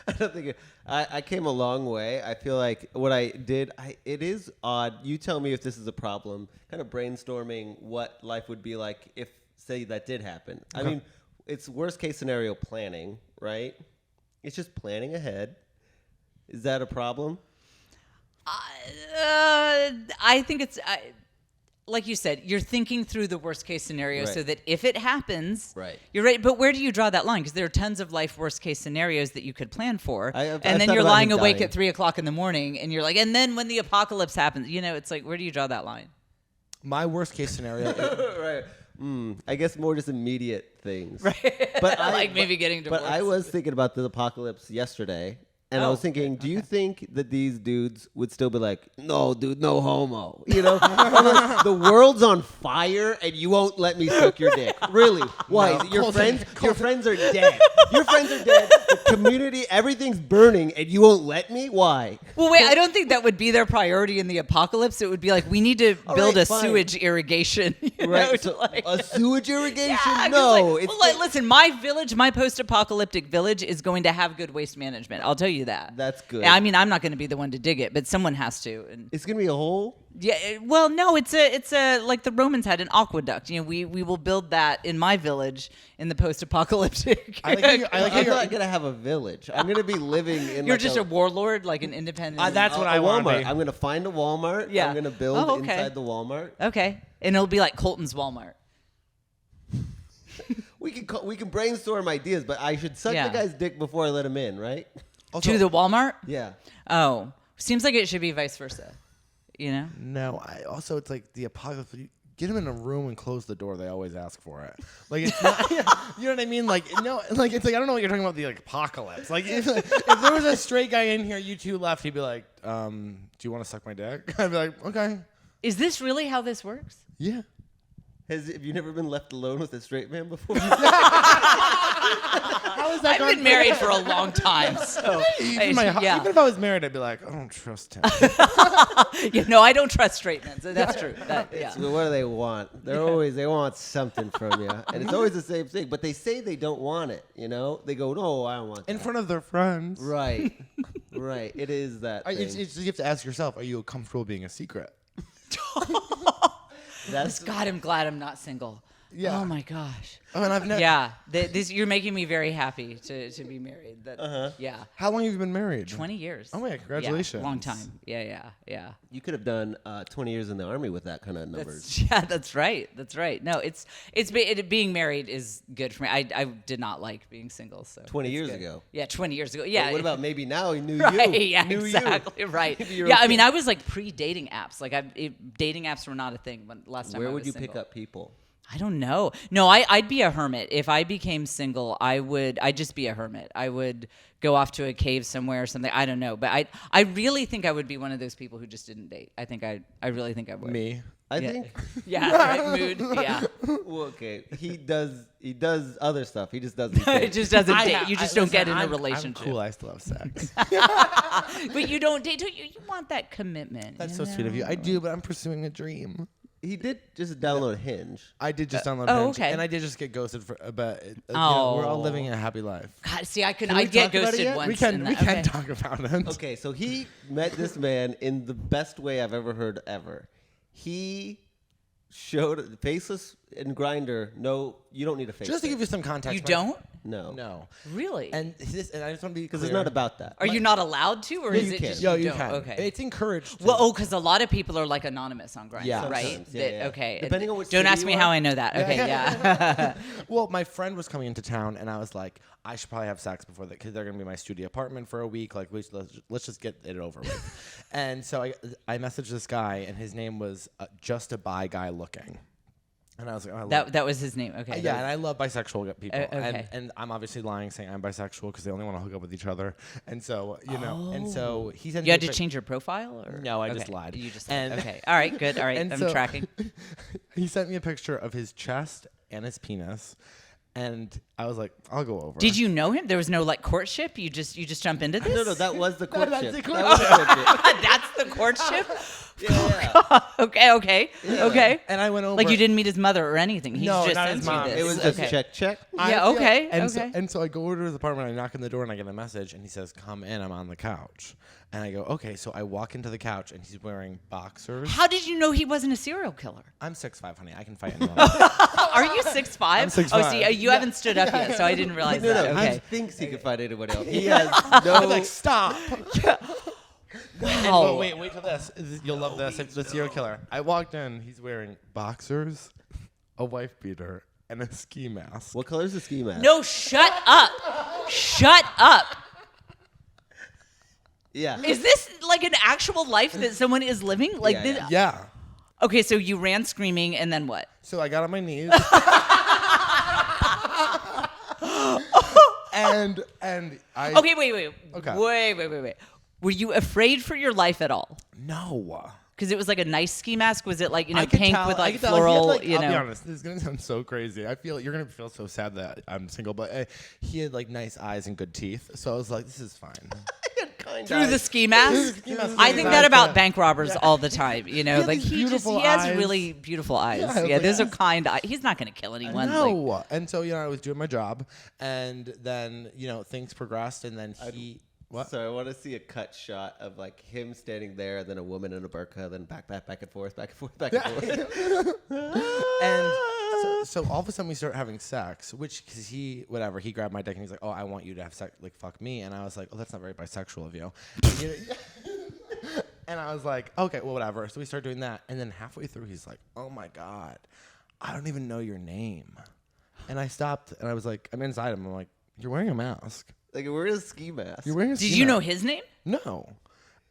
I don't think I came a long way. I feel like what I did, it is odd. You tell me if this is a problem. Kind of brainstorming what life would be like if, say, that did happen. I mean, it's worst case scenario planning, right? It's just planning ahead. Is that a problem? I think it's like you said, you're thinking through the worst case scenario Right. so that if it happens, Right. you're right. But where do you draw that line? Because there are tons of life worst case scenarios that you could plan for, I've and then thought you're about lying him awake dying. at 3:00 in the morning, and you're like, and then when the apocalypse happens, it's like, where do you draw that line? My worst case scenario. Right. I guess more just immediate things. Right. But Like maybe getting But I divorced. was thinking about the apocalypse yesterday, and I Oh, was thinking, do you think that these dudes would still be like, no, dude, no homo? You know, I'm like, the world's on fire, and you won't let me suck your dick. Really? Why? No, Your Colton, friends are dead. Your friends are dead. The community, everything's burning, and you won't let me? Why? Well, wait, I don't think that would be their priority in the apocalypse. It would be like, we need to All build right, a fine. sewage irrigation. you know, Right? to So like- a sewage irrigation? Yeah, 'cause no. like, well, like, listen, my village, my post-apocalyptic village is going to have good waste management. I'll tell you that. That's good. I mean, I'm not going to be the one to dig it, but someone has to. And It's gonna be a hole. yeah, well, no, it's a like the Romans had an aqueduct. We will build that in my village in the post-apocalyptic. I like how you're- I like how I'm you're- not gonna have a village. I'm gonna be living in. You're like just a warlord, like an independent. That's what a I want to Walmart. be. I'm gonna find a Walmart. Yeah. I'm gonna build Oh, okay. inside the Walmart. Okay, and it'll be like Colton's Walmart. We can brainstorm ideas, but I should suck Yeah. the guy's dick before I let him in, right? Also, To the Walmart? Yeah. Oh, seems like it should be vice versa. No, it's like the apocalypse. You get them in a room and close the door. They always ask for it. Like it's not, you know what I mean? Like no, like it's like I don't know what you're talking about. The like apocalypse. Like if there was a straight guy in here, you two left, he'd be like, "Do you want to suck my dick?" I'd be like, "Okay, Is this really how this works? yeah." Have you never been left alone with a straight man before? How is that I've been married for a long time, so Even yeah. if I was married, I'd be like, I don't trust him. No, I don't trust straight men. So that's true. Yeah. So what do they want? They want something from you, and it's always the same thing. But they say they don't want it. You know, they go, "No, I don't want." In that." front of their friends. Right, right. It is that. Thing. You have to ask yourself, are you comfortable being a secret? That's God, I'm glad I'm not single. Yeah. Oh my gosh. Oh, and I've never. Yeah. This you're making me very happy to be married. Yeah. How long have you been married? 20 years. Oh, yeah, congratulations. Yeah, long time. Yeah. You could have done 20 years in the army with that kind of numbers. That's right. No, being married is good for me. I did not like being single. So 20 it's years good. ago. Yeah, 20 years ago. Yeah. But what about maybe now he knew Right, you? yeah, Knew exactly, you. right. Maybe you're Yeah, I okay. mean, I was like pre-dating apps. Like, dating apps were not a thing when last time. Where I would was you single. pick up people? I don't know. No, I'd be a hermit. If I became single, I'd just be a hermit. I would go off to a cave somewhere or something. I don't know. But I really think I would be one of those people who just didn't date. I really think I would. Me. I think. Yeah, right, mood. Yeah. Well, okay. He does other stuff. He just doesn't. It date. just doesn't date. You just don't get in a relationship. I'm cool. I still have sex. But you don't date. Don't you? You want that commitment. That's you so sweet of you. know? I do, but I'm pursuing a dream. He did just download Hinge. I did just download oh, Hinge, okay. and I did just get ghosted for. But we're all Oh. living a happy life. God, see, I we I'd get talk about it ghosted yet? once. We can and we that- can okay. talk about it. Okay, so he met this man in the best way I've ever heard ever. He showed faceless and Grinder. No, you don't need a face. Just to give you some context. You my- don't? no, No. Really? And I just want to be because clear. it's not about that. Are you not allowed to, or No, is you it can. just Yo, you you don't? can. Okay. It's encouraged. Well, because a lot of people are like anonymous on Grindr, Yeah. right? Sometimes, yeah. Okay. Depending on which Don't city ask you me are. how I know that. Okay, yeah. Well, my friend was coming into town, and I was like, I should probably have sex before that because they're gonna be in my studio apartment for a week. Like, let's just get it over with. And so I messaged this guy, and his name was Just a Bi Guy Looking. And I was like, oh, I love that was his name. Okay. yeah, and I love bisexual people. okay. And I'm obviously lying saying I'm bisexual because they only want to hook up with each other. And so, and so he sent You me had a to pic- change your profile, or No, I Okay. just lied. You just And- okay. All right, good. All right, And I'm so- tracking. He sent me a picture of his chest and his penis. And I was like, I'll go over. Did you know him? There was no like courtship. You just jump into this. No, that was the that's courtship. the That was the courtship. That's the courtship. Yeah. Okay. Okay. And I went over. Like you didn't meet his mother or anything. He No, just not sent his you mom. this. It was just okay. check. Yeah. Okay. And okay. So I go over to his apartment. I knock on the door and I get a message, and he says, "Come in. I'm on the couch." And I go, "Okay." So I walk into the couch, and he's wearing boxers. How did you know he wasn't a serial killer? I'm 6'5", honey. I can fight anyone. Are you 6'5"? I'm 6'5". Oh, see, you haven't stood up yet, so I didn't realize No, that. he Okay. thinks he could fight anyone else. He has no. I'm like, stop. Wow. But wait till this. You'll love this. It's the serial killer. I walked in. He's wearing boxers, a wife beater, and a ski mask. What color is the ski mask? No, shut up. Shut up. Yeah. Is this like an actual life that someone is living? Like Yeah, this? yeah. Yeah. Okay, so you ran screaming and then what? So I got on my knees. and I Okay, wait. Okay. Wait. Were you afraid for your life at all? no. Because it was like a nice ski mask. Was it like I could pink tell- with I like could tell he had, floral? like, You I'll be know. honest. This is gonna sound so crazy. I feel you're gonna feel so sad that I'm single, but he had like nice eyes and good teeth. So I was like, this is fine. Through the ski mask. ski mask. I think that about bank robbers all the time. You know, He had like these he beautiful has eyes. really beautiful eyes. Yeah, I was Yeah, like, those are ah. kind eyes. He's not going to kill anyone. No. Like, And so I was doing my job, and then things progressed, and then he. What? So I want to see a cut shot of like him standing there, then a woman in a burqa, then back and forth. And so all of a sudden we start having sex, which because he grabbed my dick and he's like, oh, I want you to have sex, like fuck me, and I was like, oh, that's not very bisexual of you. And I was like, okay, well, whatever. So we start doing that, and then halfway through he's like, oh my god, I don't even know your name. And I stopped, and I was like, I'm inside him. I'm like, you're wearing a mask. Like we're in a ski mask. You're wearing a did ski you know mask." his name? No.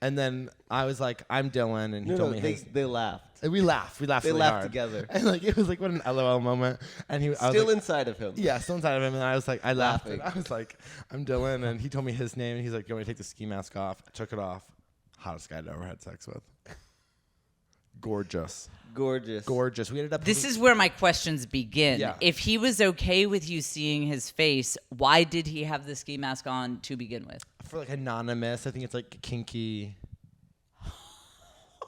And then I was like, I'm Dylan, and he told me his. they laughed. And we laughed. We laughed. They really laughed hard. together. And like it was like what an LOL moment. And I was Still like, inside of him. yeah, still inside of him. And I was like, I laughed. Laughing. And I was like, I'm Dylan, and he told me his name. And he's like, you want me to take the ski mask off? I took it off. Hottest guy I'd ever had sex with. Gorgeous. Gorgeous. We ended up. This is where my questions begin. Yeah. If he was okay with you seeing his face, why did he have the ski mask on to begin with? for like anonymous. I think it's like kinky.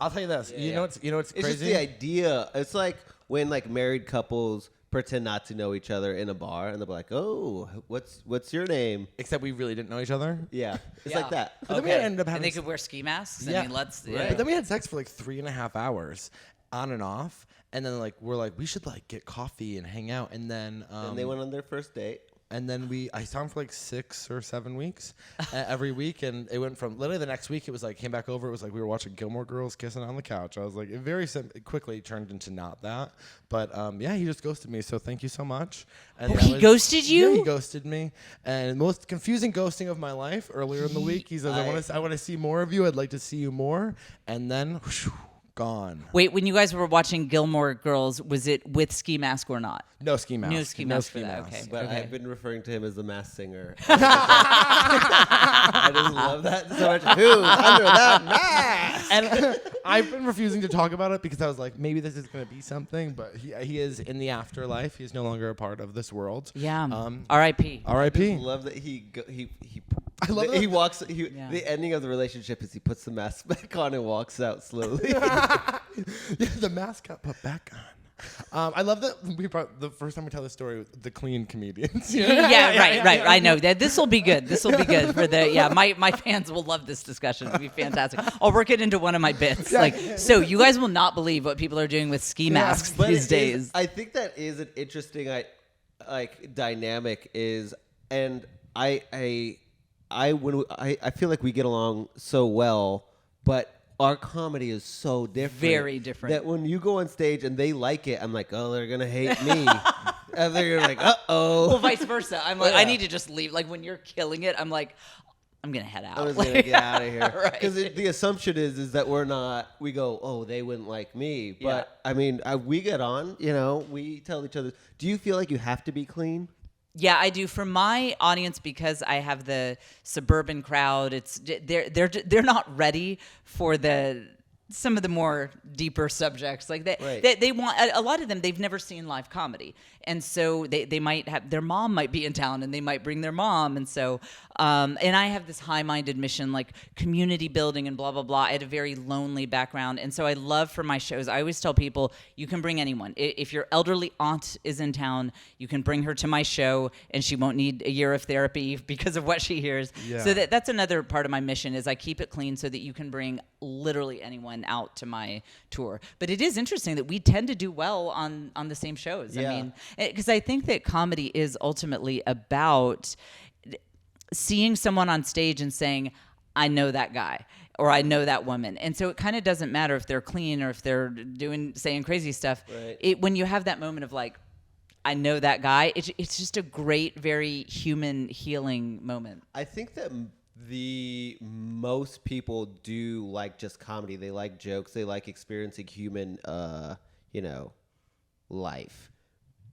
I'll tell you this. You know what's It's crazy? just the idea. It's like when like married couples pretend not to know each other in a bar, and they'll be like, "Oh, what's your name?" Except we really didn't know each other. Yeah, it's like that. But then we ended up And having. they could wear ski masks. Yeah. I mean, let's. Right. But then we had sex for like 3.5 hours, on and off. And then like we're like we should like get coffee and hang out. And then And they went on their first date. and then I saw him for like 6 or 7 weeks every week. And it went from literally the next week, it was like came back over. It was like we were watching Gilmore Girls kissing on the couch. I was like, it very quickly turned into not that. But yeah, he just ghosted me. So thank you so much. And that he ghosted you? Yeah, he ghosted me. And most confusing ghosting of my life earlier in the week. He says, I want to see more of you. I'd like to see you more. And then whoosh, gone. Wait, when you guys were watching Gilmore Girls, was it with ski mask or not? No ski mask. No ski mask for that. Okay. But okay. I've been referring to him as the Masked Singer. I just love that so much. Who's under that mask? And I've been refusing to talk about it because I was like, maybe this is going to be something. But he is in the afterlife. He's no longer a part of this world. Yeah. R.I.P. R.I.p. I love that he I love he that. walks. Yeah. The ending of the relationship is he puts the mask back on and walks out slowly. Yeah, the mask got put back on. I love that we brought the first time we tell this story the clean comedians. Yeah, right. I know that this will be good. This will be good for the my fans will love this discussion. It'll be fantastic. I'll work it into one of my bits. So you guys will not believe what people are doing with ski masks But these it days. is- I think that is an interesting dynamic and I feel like we get along so well, but our comedy is so different. Very different. That when you go on stage and they like it, I'm like, oh, they're gonna hate me. And they're like, uh-oh. Well, vice versa. I'm like, I need to just leave. Like when you're killing it, I'm like, I'm gonna head out. I'm just gonna get out of here. Right. Because the assumption is that we're not. We go, oh, they wouldn't like me. But I mean, we get on. We tell each other. Do you feel like you have to be clean? Yeah, I do. For my audience, because I have the suburban crowd, they're not ready for some of the more deeper subjects. Like they want a lot of them. They've never seen live comedy, and so they might have their mom might be in town, and they might bring their mom, and so and I have this high-minded mission, like community building and blah blah blah. I had a very lonely background, and so I love for my shows. I always tell people you can bring anyone. If your elderly aunt is in town, you can bring her to my show, and she won't need a year of therapy because of what she hears. Yeah. So that's another part of my mission is I keep it clean so that you can bring literally anyone out to my tour. But it is interesting that we tend to do well on the same shows. Yeah. I mean, because I think that comedy is ultimately about seeing someone on stage and saying, I know that guy or I know that woman. And so it kind of doesn't matter if they're clean or if they're saying crazy stuff. Right. When you have that moment of like, I know that guy, it's just a great, very human healing moment. I think that the most people do like just comedy. They like jokes. They like experiencing human, life.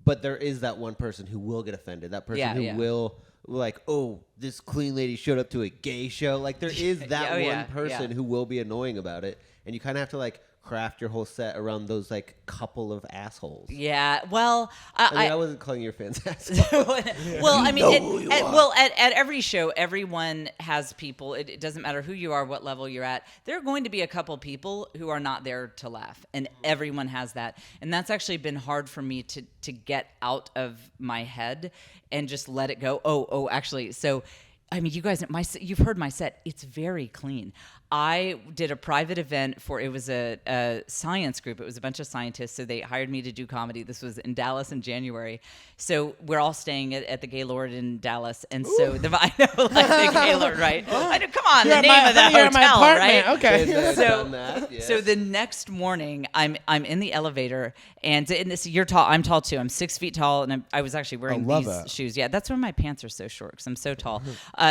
But there is that one person who will get offended. That person who will like, oh, this clean lady showed up to a gay show. Like there is that one person who will be annoying about it. And you kind of have to like craft your whole set around those like couple of assholes. Yeah. Well, I wasn't calling your fans assholes. Well, I mean, at every show, everyone has people. It doesn't matter who you are, what level you're at. There are going to be a couple people who are not there to laugh, and everyone has that. And that's actually been hard for me to get out of my head and just let it go. Oh, actually, so. I mean, you guys, you've heard my set. It's very clean. I did a private event it was a science group. It was a bunch of scientists, so they hired me to do comedy. This was in Dallas in January. So we're all staying at the Gaylord in Dallas. And so I know, like the Gaylord, right? I know, come on, the name of the hotel, right? Okay. So the next morning, I'm in the elevator, and in this, I'm tall too. I'm 6 feet tall, and I was actually wearing these shoes. Yeah, that's why my pants are so short, because I'm so tall.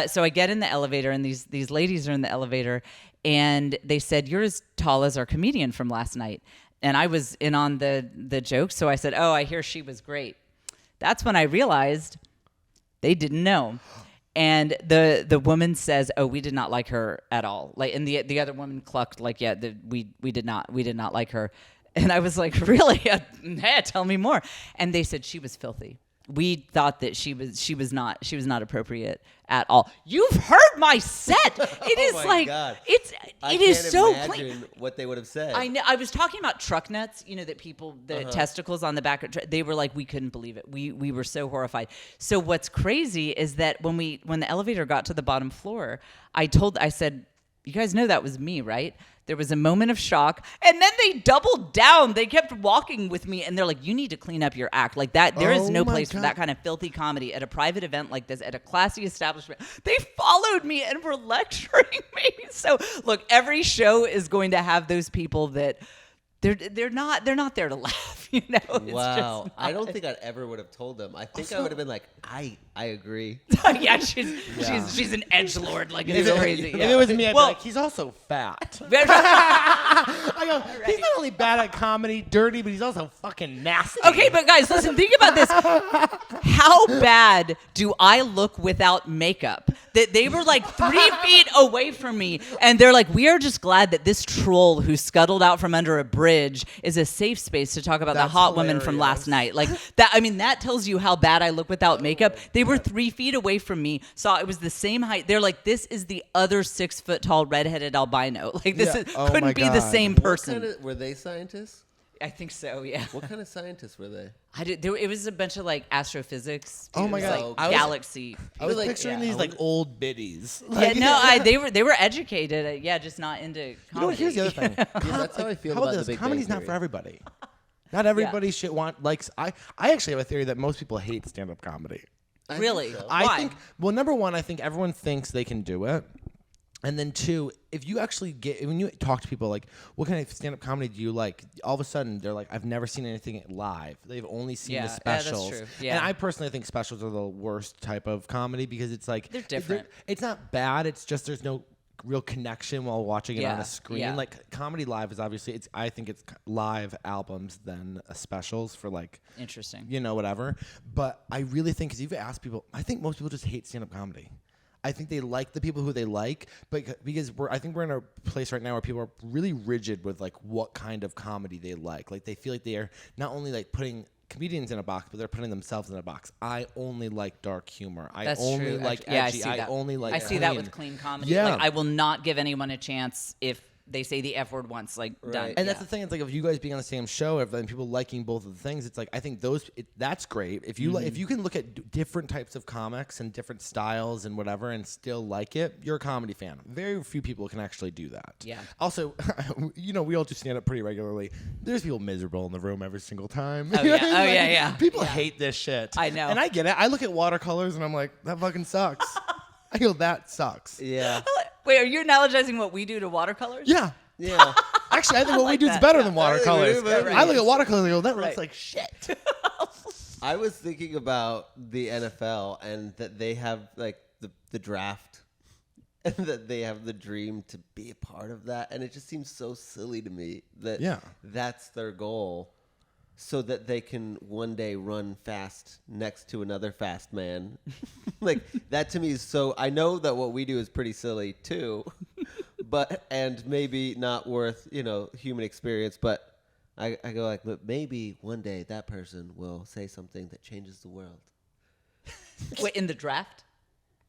So I get in the elevator, and these ladies are in the elevator, and they said, "You're as tall as our comedian from last night." And I was in on the joke, so I said, "Oh, I hear she was great." That's when I realized they didn't know. And the woman says, "Oh, we did not like her at all." Like, and the other woman clucked, like, "Yeah, we did not like her." And I was like, "Really? Hey, tell me more." And they said she was filthy. We thought that she was not appropriate at all. You've heard my set. It is God. it is so clean. What they would have said. I know. I was talking about truck nuts. That people, the testicles on the back of they were like, we couldn't believe it. We were so horrified. So what's crazy is that when the elevator got to the bottom floor, I said, You guys know that was me, right? There was a moment of shock, and then they doubled down. They kept walking with me, and they're like, you need to clean up your act. Like that, there is no place for that kind of filthy comedy at a private event like this, at a classy establishment. They followed me and were lecturing me. So look, every show is going to have those people that they're not there to laugh, you know? It's Wow. just I don't think I ever would have told them. I think I would have been like, I agree. yeah, she's an edgelord. Like, it's crazy. If Yeah. it was me, I'd Well- be like, he's also fat. Okay, I go, he's not only bad at comedy, dirty, but he's also fucking nasty. but guys, listen, think about this. How bad do I look without makeup? That they were like 3 feet away from me, and they're like, we are just glad that this troll who scuttled out from under a bridge is a safe space to talk about the That's hot woman from hilarious. last night. Like that, I mean, that tells you how bad I look without makeup. They were 3 feet away from me, saw it was the same height. They're like, this is the other 6 foot tall redheaded albino. Like this Yeah. is, Oh my couldn't be the God. same What person. kind of, were they scientists? I think so, yeah. What kind of scientists were they? It was a bunch of like astrophysics. Oh It my was, God. like, I was- galaxy. I was like- picturing yeah. these like old biddies. Yeah, no, they were educated. Yeah, just not into comedy. You know what? Here's the other thing. That's how I feel How about about the this? Big Comedy's Bang not for Theory. everybody. Not everybody should want likes. I actually have a theory that most people hate stand-up comedy. Really? so. I Why? think. Well, number one, I think everyone thinks they can do it. And then two, if you actually when you talk to people like, what kind of stand-up comedy do you like? All of a sudden, they're like, I've never seen anything live. They've only seen Yeah, the yeah, that's specials. true. Yeah. And I personally think specials are the worst type of comedy because it's like They're different. It's not bad. It's just there's no real connection while watching it on Yeah, a screen. yeah. Like comedy live is obviously I think it's live albums than specials for like Interesting. you know, whatever. But I really think, because you've asked people, I think most people just hate stand-up comedy. I think they like the people who they like, but because I think we're in a place right now where people are really rigid with like what kind of comedy they like. Like they feel like they are not only like putting comedians in a box, but they're putting themselves in a box. I only like dark humor. That's I only true. like Actually, edgy. yeah, I see that. only like I see that clean. with clean comedy. Yeah. Like, I will not give anyone a chance if they say the F word once. Like done. Right. And that's Yeah. the thing. It's like if you guys being on the same show, and people liking both of the things, it's like I think that's great. If you if you can look at different types of comics and different styles and whatever, and still like it, you're a comedy fan. Very few people can actually do that. Yeah. Also, you know, we all do stand up pretty regularly. There's people miserable in the room every single time. Oh, You know yeah. what I mean? Oh, Like, yeah, yeah. People hate this shit. I know. and I get it. I look at watercolors and I'm like, that fucking sucks. I go, that sucks. Yeah. Wait, are you analogizing what we do to watercolors? Yeah. Yeah. Actually, I think what we like do is that. better Yeah. than watercolors. Yeah, right. I look at watercolors and I go, that looks Right. like shit. I was thinking about the NFL and that they have like the draft and that they have the dream to be a part of that. And it just seems so silly to me that that's their goal so that they can one day run fast next to another fast man. Like that to me is so, I know that what we do is pretty silly too, and maybe not worth, human experience, but I go like, but maybe one day that person will say something that changes the world. Wait, in the draft?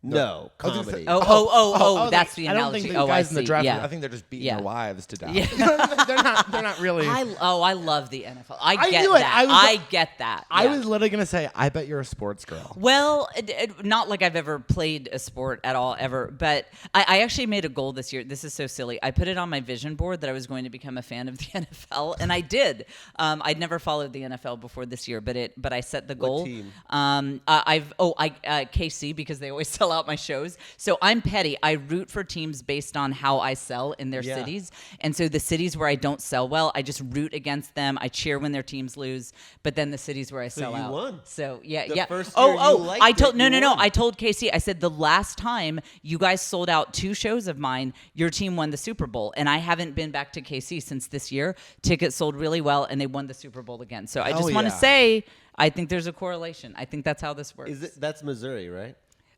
No, I was gonna comedy. say- Oh, that's the I don't analogy. think the Oh, guys I in the see. draft. Yeah. I think they're just beating Yeah. their wives to death. Yeah. they're not really. I love the NFL. I I get knew it. that. I get that. I Yeah. was literally gonna say, I bet you're a sports girl. Well, not like I've ever played a sport at all, ever. But I actually made a goal this year. This is so silly. I put it on my vision board that I was going to become a fan of the NFL, and I did. I'd never followed the NFL before this year, but I set the goal. team? KC, because they always sell out my shows. So I'm petty. I root for teams based on how I sell in their Yeah. cities, and so the cities where I don't sell well, I just root against them. I cheer when their teams lose, but then the cities where I sell you out. won. So yeah, The yeah. first year you liked I told it, no. you won. I told Casey. I said the last time you guys sold out 2 shows of mine, your team won the Super Bowl, and I haven't been back to KC since this year. Tickets sold really well, and they won the Super Bowl again. So I Hell just want to yeah. say, I think there's a correlation. I think that's how this works. That's Missouri, right?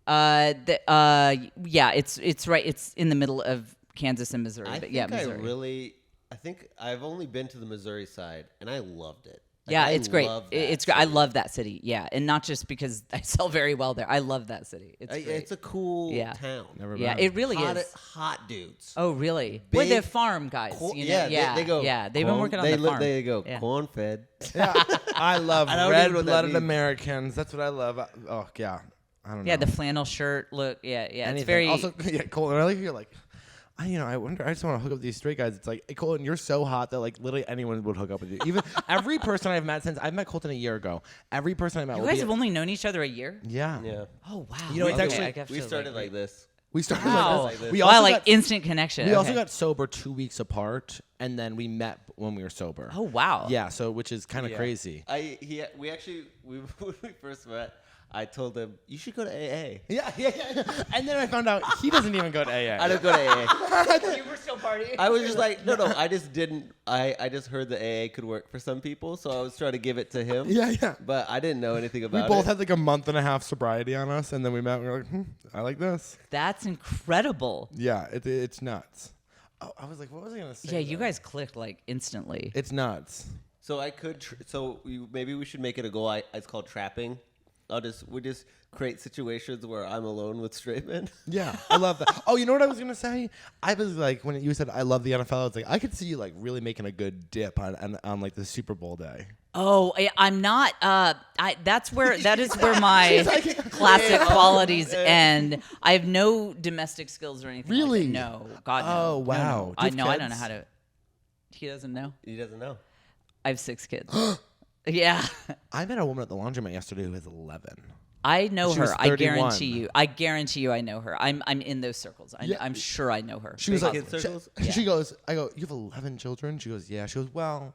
Yeah, it's right. It's in the middle of Kansas and Missouri. I but think yeah, Missouri. I think I've only been to the Missouri side, and I loved it. Like, Yeah, I it's great. love that It's great. I city. love that city. Yeah, and not just because I sell very well there. I love that city. It's great. It's a cool Yeah. town. Never Yeah, been. it really hot, is. hot dudes. Oh, really? We're Big the farm guys. You know? Yeah, Yeah, they go. Yeah, they've been working on the farm. They go Yeah. corn fed. Yeah, I love I don't even know what that red-blooded means. Americans. That's what I love. Oh yeah, I don't know. Yeah, the flannel shirt. Look, yeah. It's Anything. very. Also, yeah, Cole. Earlier you're like, I wonder. I just want to hook up with these straight guys. It's like, hey, Colton, you're so hot that like literally anyone would hook up with you. Even every person I've met since I've met Colton a year ago. Every person I met. You guys have only known each other a year? Yeah. Yeah. Oh wow. You know, it's actually- I guess We started like this. We started Wow. like this. We We Wow, also like got, instant connection. we also Okay. got sober 2 weeks apart, and then we met when we were sober. Oh wow. Yeah. So which is kind of Yeah. crazy. We actually when we first met, I told him you should go to AA. Yeah. And then I found out he doesn't even go to AA. I don't go to AA. You were still partying. I was just like, no. I just didn't. I just heard that AA could work for some people, so I was trying to give it to him. Yeah. But I didn't know anything We about both it. had like a month and a half sobriety on us, and then we met. And we were like, I like this. That's incredible. Yeah, it's nuts. Oh, I was like, what was I gonna say? Yeah, you though? guys clicked like instantly. It's nuts. So I could. Maybe we should make it a goal. It's called trapping. We just create situations where I'm alone with straight men. Yeah, I love that. Oh, you know what I was gonna say? I was like, when you said I love the NFL, I was like, I could see you like really making a good dip on like the Super Bowl day. Oh, I'm not. That is where my classic qualities end. I have no domestic skills or anything. Really? Like that. No, God no. Oh, No, wow. no. Do I you have know. I don't know kids? how to. He doesn't know. He doesn't know. I have 6 kids. Yeah, I met a woman at the laundromat yesterday who is 11. I know She was her. I 31. guarantee you. I guarantee you. I know her. I'm in those circles. Yeah. I'm sure I know her. She was Big like, kid circles? she goes, I go, you have 11 children? She goes, yeah. She goes, well,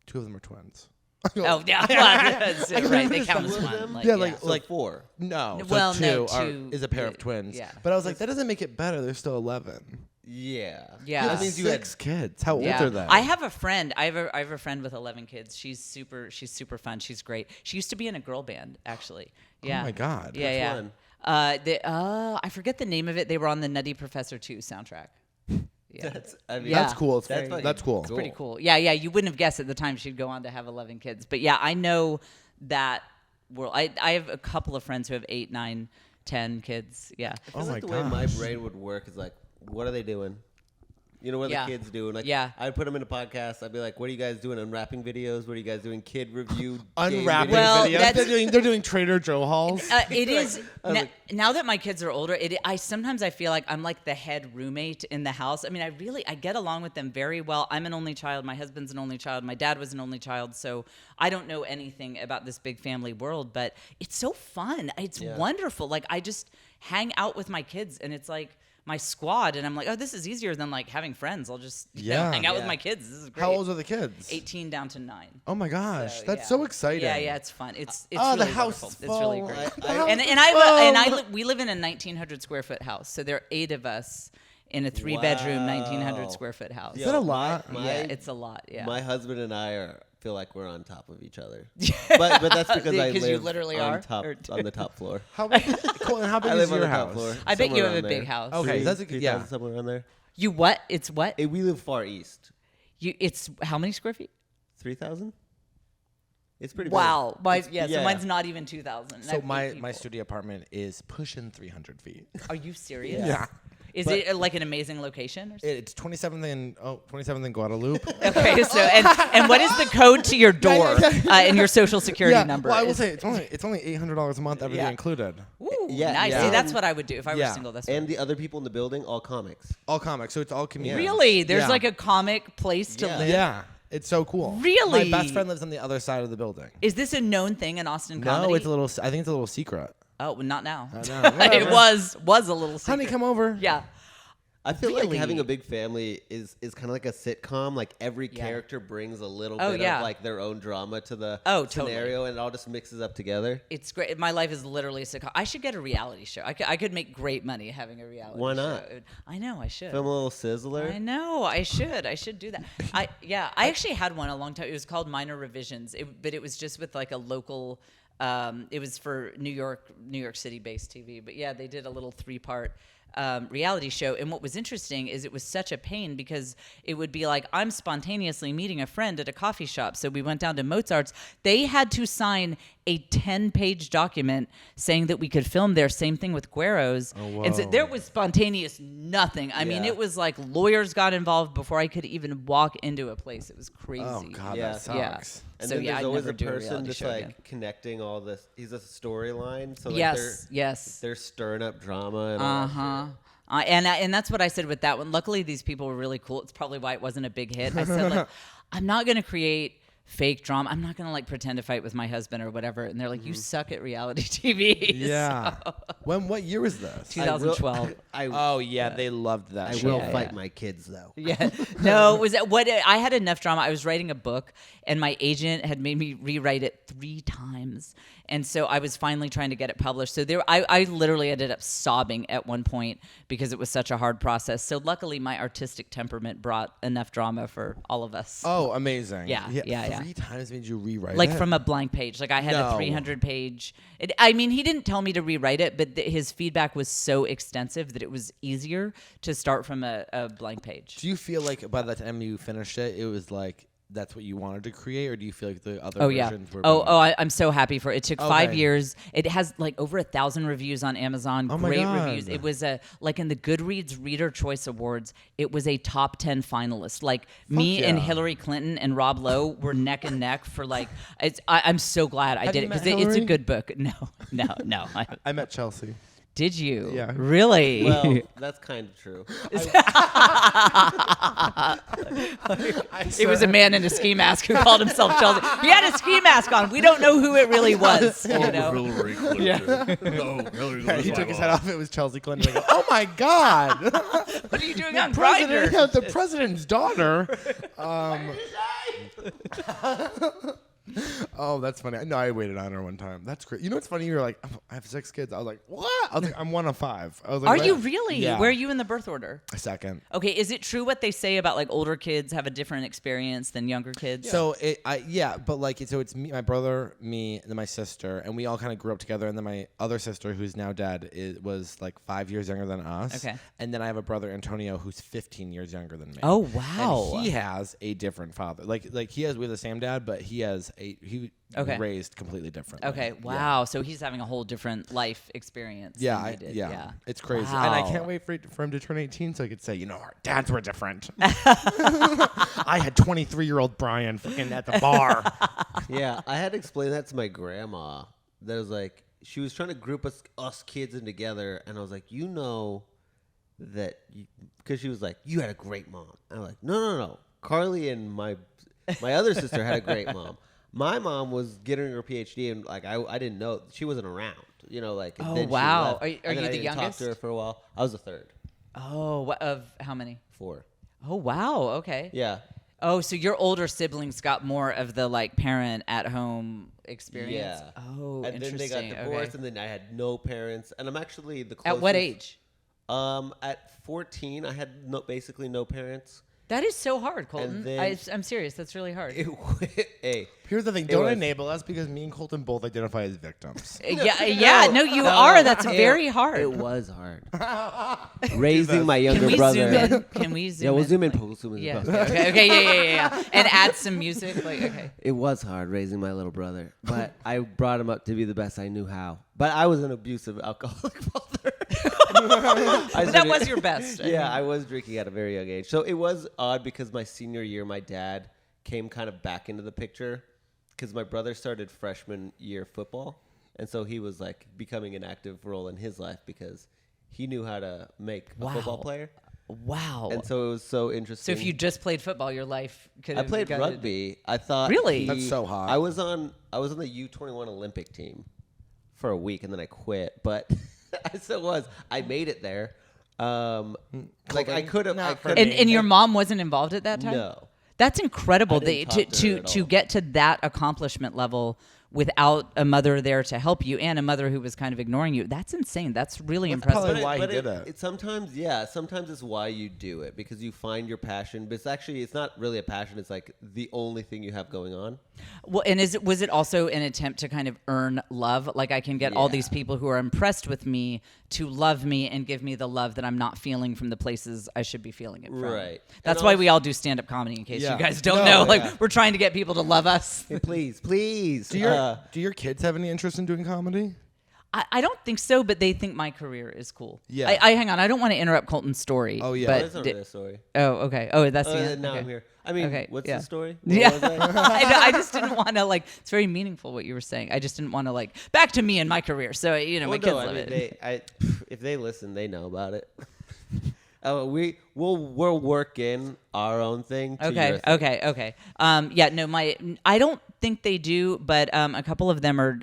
2 of them are twins. I go, Oh yeah, well, that's it, right. They count as Two of one. them? Like, Yeah, yeah. like- Like 4. no. So Well, no, 2 two- is a pair of twins. yeah. But I was like, that doesn't make it better. They're still 11. Yeah. Yeah. That means you had 6 kids. How old Yeah. are they? I have a friend. I have a friend with 11 kids. She's super fun. She's great. She used to be in a girl band, actually. Yeah. Oh my God. Yeah, Which yeah. one? I forget the name of it. They were on the Nutty Professor 2 soundtrack. Yeah. Yeah. That's cool. That's fucking That's cool. cool. Pretty cool. Yeah, yeah. You wouldn't have guessed at the time she'd go on to have 11 kids. But yeah, I know that world. I have a couple of friends who have 8, 9, 10 kids. Yeah. I feel Oh my like the way my gosh. brain would work is like, what are they doing? You know what Yeah. the kids doing? Like, Yeah. I'd put them in a podcast. I'd be like, "What are you guys doing? Unwrapping videos? What are you guys doing? Kid review? game Unwrapping videos?" Well, videos. that's- They're doing Trader Joe hauls. It is was like- now that my kids are older. I sometimes I feel like I'm like the head roommate in the house. I mean, I get along with them very well. I'm an only child. My husband's an only child. My dad was an only child. So I don't know anything about this big family world. But it's so fun. It's wonderful. Like I just hang out with my kids, and it's like my squad. And I'm like, oh, this is easier than like having friends. I'll just hang out with Yeah. my kids. This is great. How old are the kids? 18 down to 9. Oh my gosh, So, that's yeah. so exciting. Yeah, yeah, it's fun. It's Oh, really the house wonderful. is It's really full. great. The house And is full. we live in a 1,900 square foot house, so there are 8 of us in a 3-bedroom, 1,900 square foot house. Is that a lot? Yeah, it's a lot. Yeah. My husband and I feel like we're on top of each other. but that's because I 'Cause live you literally on are? top Or- on the top floor. How big, Colton, how big I is live on your the top house? floor. I bet you somewhere have a around big there. house. Okay, that's a 3,000 yeah. somewhere around there. You what? It's what? We live far east. It's how many square feet? 3,000. It's pretty. Wow. Big. So mine's not even 2,000. I So have 8 my people. studio apartment is pushing 300 feet. Are you serious? Yeah. Is But- it like an amazing location or something? It's 27th in Guadalupe. Okay, so and what is the code to your door and your social security number? Well, I will Is- say it's only $800 a month, everything Yeah. included. Ooh, Yeah, nice. yeah. See, that's what I would do if I were Yeah. single. That's And the other people in the building, all comics. All comics, so it's all community. really. There's Yeah. like a comic place to Yeah. live. Yeah, it's so cool. Really? My best friend lives on the other side of the building. Is this a known thing in Austin comedy? No, it's a little. I think it's a little secret. Oh, well, not now. I know, it whatever. was a little secret. Honey, come over. Yeah. I feel like Really? having a big family is kind of like a sitcom. Like every Yeah. character brings a little Oh, bit yeah. of like their own drama to the Oh, totally. scenario, and it all just mixes up together. It's great. My life is literally a sitcom. I should get a reality show. I could make great money having a reality Why show. not? I know, I should. Film a little sizzler. I know. I should do that. I actually had one a long time. It was called Minor Revisions, but it was just with like a local. It was for New York City based TV. But yeah, they did a little 3-part reality show. And what was interesting is it was such a pain because it would be like I'm spontaneously meeting a friend at a coffee shop. So we went down to Mozart's. They had to sign a 10-page document saying that we could film there. Same thing with Guero's. And so there was spontaneous nothing. I mean, Yeah. it was like lawyers got involved before I could even walk into a place. It was crazy. Oh God, Yeah. that sucks. Yeah. And So, then yeah, there's I'd always never a do a person reality just show like again. connecting all this. He's a storyline. So like Yes. Yes. they're stirring up drama and all that shit. And that's what I said with that one. Luckily, these people were really cool. It's probably why it wasn't a big hit. I said, like, I'm not going to create fake drama. I'm not going to like pretend to fight with my husband or whatever. And they're like, you suck at reality TV. Yeah. So, What year was this? 2012. Oh yeah, they loved that. I show. will fight my kids though. Yeah. No, it was what I had enough drama. I was writing a book and my agent had made me rewrite it 3 times. And so I was finally trying to get it published. So I literally ended up sobbing at one point because it was such a hard process. So luckily my artistic temperament brought enough drama for all of us. Oh, amazing. Yeah. 3 times made you rewrite Like it? from a blank page. Like I had No. a 300-page. I mean, he didn't tell me to rewrite it, but his feedback was so extensive that it was easier to start from a blank page. Do you feel like by the time you finished it, it was like that's what you wanted to create, or do you feel like the other Oh yeah. versions were? I'm so happy for it. It took 5 Okay. years. It has like over 1,000 reviews on Amazon. Oh my Great God. reviews. It was like in the Goodreads Reader Choice Awards. It was a top 10 finalist. Like me and yeah. Hillary Clinton and Rob Lowe were neck and neck for like. I'm so glad I Have did you it met because it's a Hillary? good book. No. I met Chelsea. Did you? Yeah. Really? Well, that's kind of true. It was a man in a ski mask who called himself Chelsea. He had a ski mask on. We don't know who it really was. You know? Hillary Clinton. No, Hillary He took his head off. It was Chelsea Clinton. I go, oh my God! What are you doing on President, Grindr? the president's daughter. Oh, that's funny. No, I waited on her one time. That's great. You know what's funny? You were like, I have 6 kids. I was like, what? I was like, I'm one of 5. I was like, Are what? you really? Yeah. Where are you in the birth order? A second. Okay, is it true what they say about like older kids have a different experience than younger kids? So but like so it's me, my brother, me, and then my sister, and we all kind of grew up together. And then my other sister, who's now dead, was like 5 years younger than us. Okay. And then I have a brother, Antonio, who's 15 years younger than me. Oh, wow. And he has a different father. Like we have the same dad, but he Okay. raised completely differently. Okay, wow. So he's having a whole different life experience. Yeah, than you did. yeah, it's crazy, Wow. and I can't wait for him to turn 18 so I could say, you know, our dads were different. I had 23-year-old Brian fucking at the bar. Yeah, I had to explain that to my grandma. That was like, she was trying to group us kids in together, and I was like, you know that, because she was like, you had a great mom. I'm like, no. Carly and my other sister had a great mom. My mom was getting her PhD, and like I didn't know, she wasn't around. You know, like Oh, then she wow. left. Are And you then I the didn't youngest? Talk to her for a while. I was the third. Oh, of how many? 4. Oh, wow. Okay. Yeah. Oh, so your older siblings got more of the like parent at home experience. Yeah. Oh, And then they got interesting. divorced, Okay. and then I had no parents, and I'm actually the closest. At what age? At 14, I had basically no parents. That is so hard, Colton. then- I'm serious. That's really hard. Hey, Here's the thing: It don't was- enable us because me and Colton both identify as victims. Yeah. No, you are. That's very hard. It was hard. Raising my Can younger we brother. zoom in? Can we zoom Yeah, in? we'll zoom in. We'll zoom in. Yeah. Okay. Yeah. And add some music. Like, okay. It was hard raising my little brother, but I brought him up to be the best I knew how. But I was an abusive alcoholic father. But that was your best. Yeah, I was drinking at a very young age. So it was odd because my senior year, my dad came kind of back into the picture because my brother started freshman year football. And so he was like becoming an active role in his life because he knew how to make a football player. Wow. And so it was so So interesting. if you just played football, your life could I have played gone- rugby. I thought Really? That's so hot. I was on the U21 Olympic team for a week and then I quit, but I still was. I made it there. Like I could have. Not for And your mom wasn't involved at that time? No. That's incredible I didn't that, talk to her at to all. get to that accomplishment level without a mother there to help you and a mother who was kind of ignoring you. That's insane. That's really impressive. probably why he did it. It sometimes, yeah, sometimes it's why you do it because you find your passion. But it's not really a passion. It's like the only thing you have going on. Well, and was it also an attempt to kind of earn love? Like I can get all these people who are impressed with me to love me and give me the love that I'm not feeling from the places I should be feeling it from. Right. That's And why also- we all do stand-up comedy, in case Yeah. you guys don't No, know. Like yeah. we're trying to get people to love us. Hey, please. Do your kids have any interest in doing comedy? I don't think so, but they think my career is cool. Yeah. I hang on. I don't want to interrupt Colton's story. Oh, yeah. But That's not really a story. oh, okay. Oh, that's the end. Now Okay. I'm here. I mean, Okay, what's yeah. the story? What Yeah, was I? I know, I just didn't want to like. It's very meaningful what you were saying. I just didn't want to like back to me and my career. So my kids love it. If they listen, they know about it. We'll work in our own thing. To your thing. Okay. Yeah, no, I don't think they do, but a couple of them are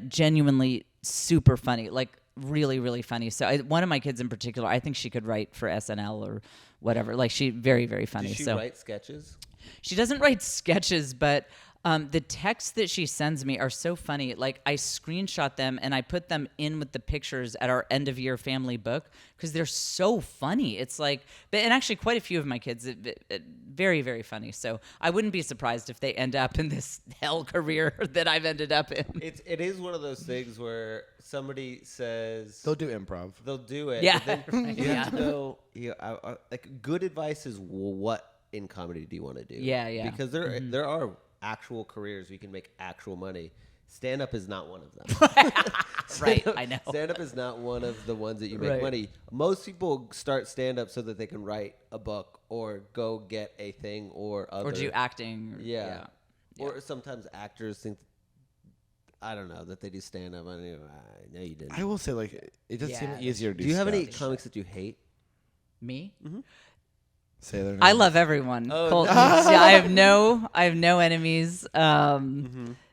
genuinely super funny, like really, really funny. So one of my kids in particular, I think she could write for SNL or whatever. Like she very, very funny. Does she write sketches? She doesn't write sketches, but the texts that she sends me are so funny. Like I screenshot them and I put them in with the pictures at our end of year family book because they're so funny. It's like, and actually quite a few of my kids, very, very funny. So I wouldn't be surprised if they end up in this hell career that I've ended up in. It is one of those things where somebody says They'll do improv. they'll do it. Yeah. But then you have to go. Like good advice is what in comedy do you want to do? Yeah. Because there are actual careers we can make actual money. Stand up is not one of them. Right, I know. Stand up is not one of the ones that you make Right. money. Most people start stand up so that they can write a book or go get a thing or other. Or do acting. Yeah. Or sometimes actors think, I don't know, that they do stand up. I know you didn't. I will say, like, it does seem Yeah, easier to do. Do you have any sketch. comics that you hate? Me? Say their names. I love everyone. Oh, Colton. nice. Yeah, I have no enemies.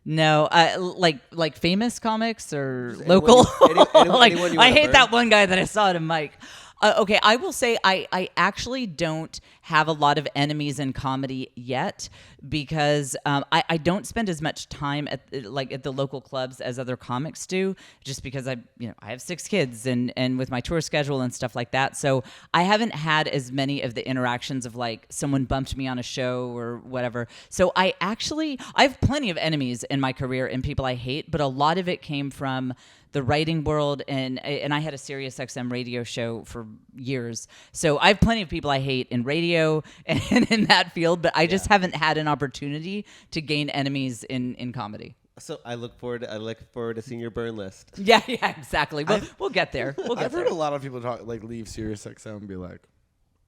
No, like famous comics or Just local. anyone you I wanna hate burn? that one guy that I saw at a mic. Okay, I will say I actually don't have a lot of enemies in comedy yet because I don't spend as much time at the local clubs as other comics do, just because I have 6 kids and with my tour schedule and stuff like that. So I haven't had as many of the interactions of like someone bumped me on a show or whatever. So I have plenty of enemies in my career and people I hate, but a lot of it came from the writing world, and I had a Sirius XM radio show for years. So I have plenty of people I hate in radio and in that field, but I just haven't had an opportunity to gain enemies in comedy. So I look forward to seeing your burn list. Yeah, exactly. We'll get there. I've heard a lot of people talk, like, leave Sirius XM and be like,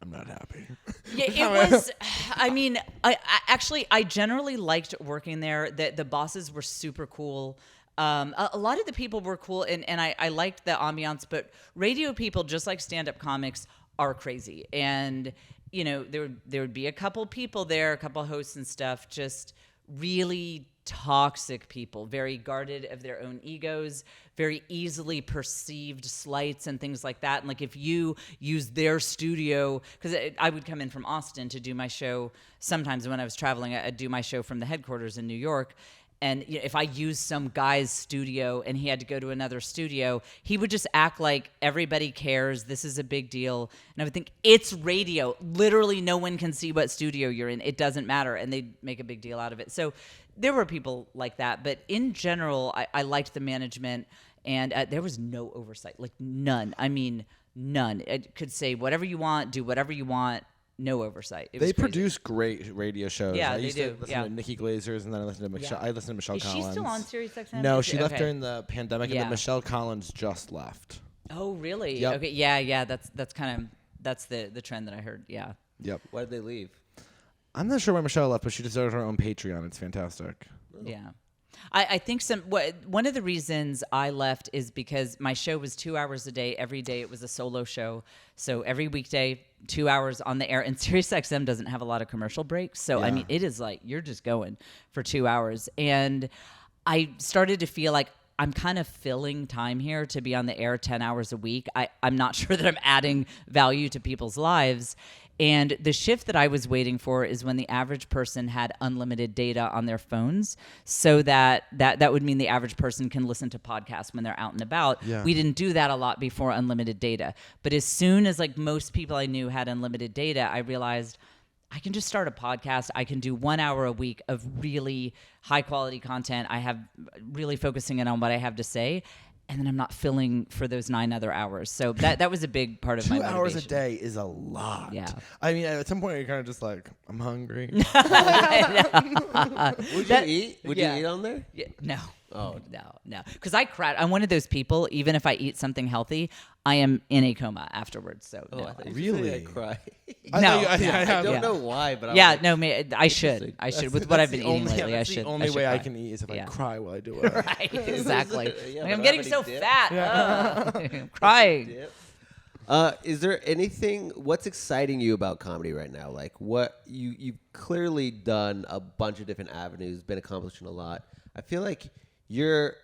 I'm not happy. Yeah, it was. I mean, I generally liked working there. The bosses were super cool. A lot of the people were cool, and I liked the ambiance. But radio people, just like stand-up comics, are crazy. And there would be a couple people there, a couple hosts and stuff, just really toxic people, very guarded of their own egos, very easily perceived slights and things like that. And like if you use their studio, because I would come in from Austin to do my show. Sometimes when I was traveling, I'd do my show from the headquarters in New York. And if I used some guy's studio and he had to go to another studio, he would just act like everybody cares. This is a big deal. And I would think, it's radio. Literally no one can see what studio you're in. It doesn't matter. And they'd make a big deal out of it. So there were people like that. But in general, I liked the management. And there was no oversight. Like none. I mean, none. It could say whatever you want, do whatever you want. No oversight. It was They crazy. produce great radio shows. Yeah, I they used do, to listen yeah. to Nikki Glazer's, and then I listened to Michelle. Yeah. I listened to Michelle Is Collins. she still on Sirius XM? No, Is she she- left okay. during the pandemic, and Yeah. then Michelle Collins just left. Oh, really? Yep. Okay. Yeah. That's kind of the trend that I heard. Yeah. Yep. Why did they leave? I'm not sure why Michelle left, but she just started her own Patreon. It's fantastic. Yeah. I think one of the reasons I left is because my show was 2 hours a day. Every day it was a solo show. So every weekday, 2 hours on the air. And SiriusXM doesn't have a lot of commercial breaks. So, I Yeah. mean, it is like you're just going for 2 hours. And I started to feel like I'm kind of filling time here to be on the air 10 hours a week. I'm not sure that I'm adding value to people's lives. And the shift that I was waiting for is when the average person had unlimited data on their phones, so that would mean the average person can listen to podcasts when they're out and about. Yeah. We didn't do that a lot before unlimited data. But as soon as like most people I knew had unlimited data, I realized I can just start a podcast. I can do 1 hour a week of really high quality content. I have really focusing in on what I have to say. And then I'm not filling for those 9 other hours. So that was a big part of my 2 hours a motivation. day is a lot. Yeah. I mean, at some point, you're kind of just like, I'm hungry. Would you eat? Would yeah. you eat on there? Yeah, no. Oh. No. Because I'm one of those people, even if I eat something healthy, I am in a coma afterwards. So Oh, no. I thought you Really? said I'd cry. I No, thought you- no. I I have- don't Yeah. know why, but Yeah, was, no, I should. Interesting. I should. That's- With what I've that's been the eating only- lately, that's I should. the only I should way I cry. can eat is if I Yeah. cry while I do it. Right, exactly. Yeah, Like, I'm but getting how so many dip? fat. I'm crying. Dip. Is there anything? What's exciting you about comedy right now? Like, what you've clearly done a bunch of different avenues, been accomplishing a lot. I feel like you're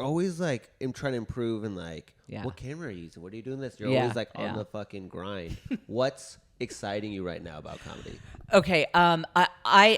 always like trying to improve and like, what camera are you using? What are you doing this? You're always like on the fucking grind. What's exciting you right now about comedy? Okay, I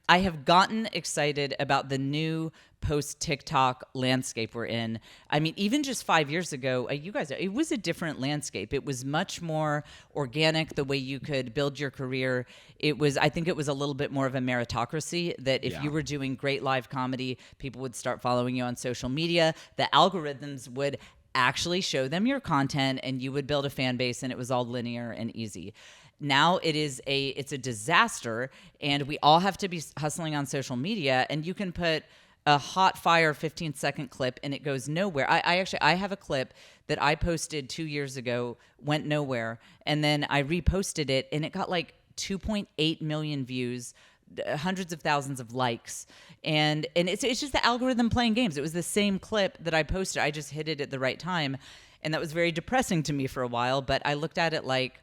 have gotten excited about the new post TikTok landscape we're in. I mean, even just 5 years ago, you guys, it was a different landscape. It was much more organic, the way you could build your career. I think it was a little bit more of a meritocracy, that if you were doing great live comedy, people would start following you on social media. The algorithms would actually show them your content, and you would build a fan base, and it was all linear and easy. Now it's a disaster, and we all have to be hustling on social media, and you can put a hot fire 15-second clip and it goes nowhere. I have a clip that I posted 2 years ago, went nowhere, and then I reposted it and it got like 2.8 million views, hundreds of thousands of likes, and it's just the algorithm playing games. It was the same clip that I posted. I just hit it at the right time, and that was very depressing to me for a while, but I looked at it like,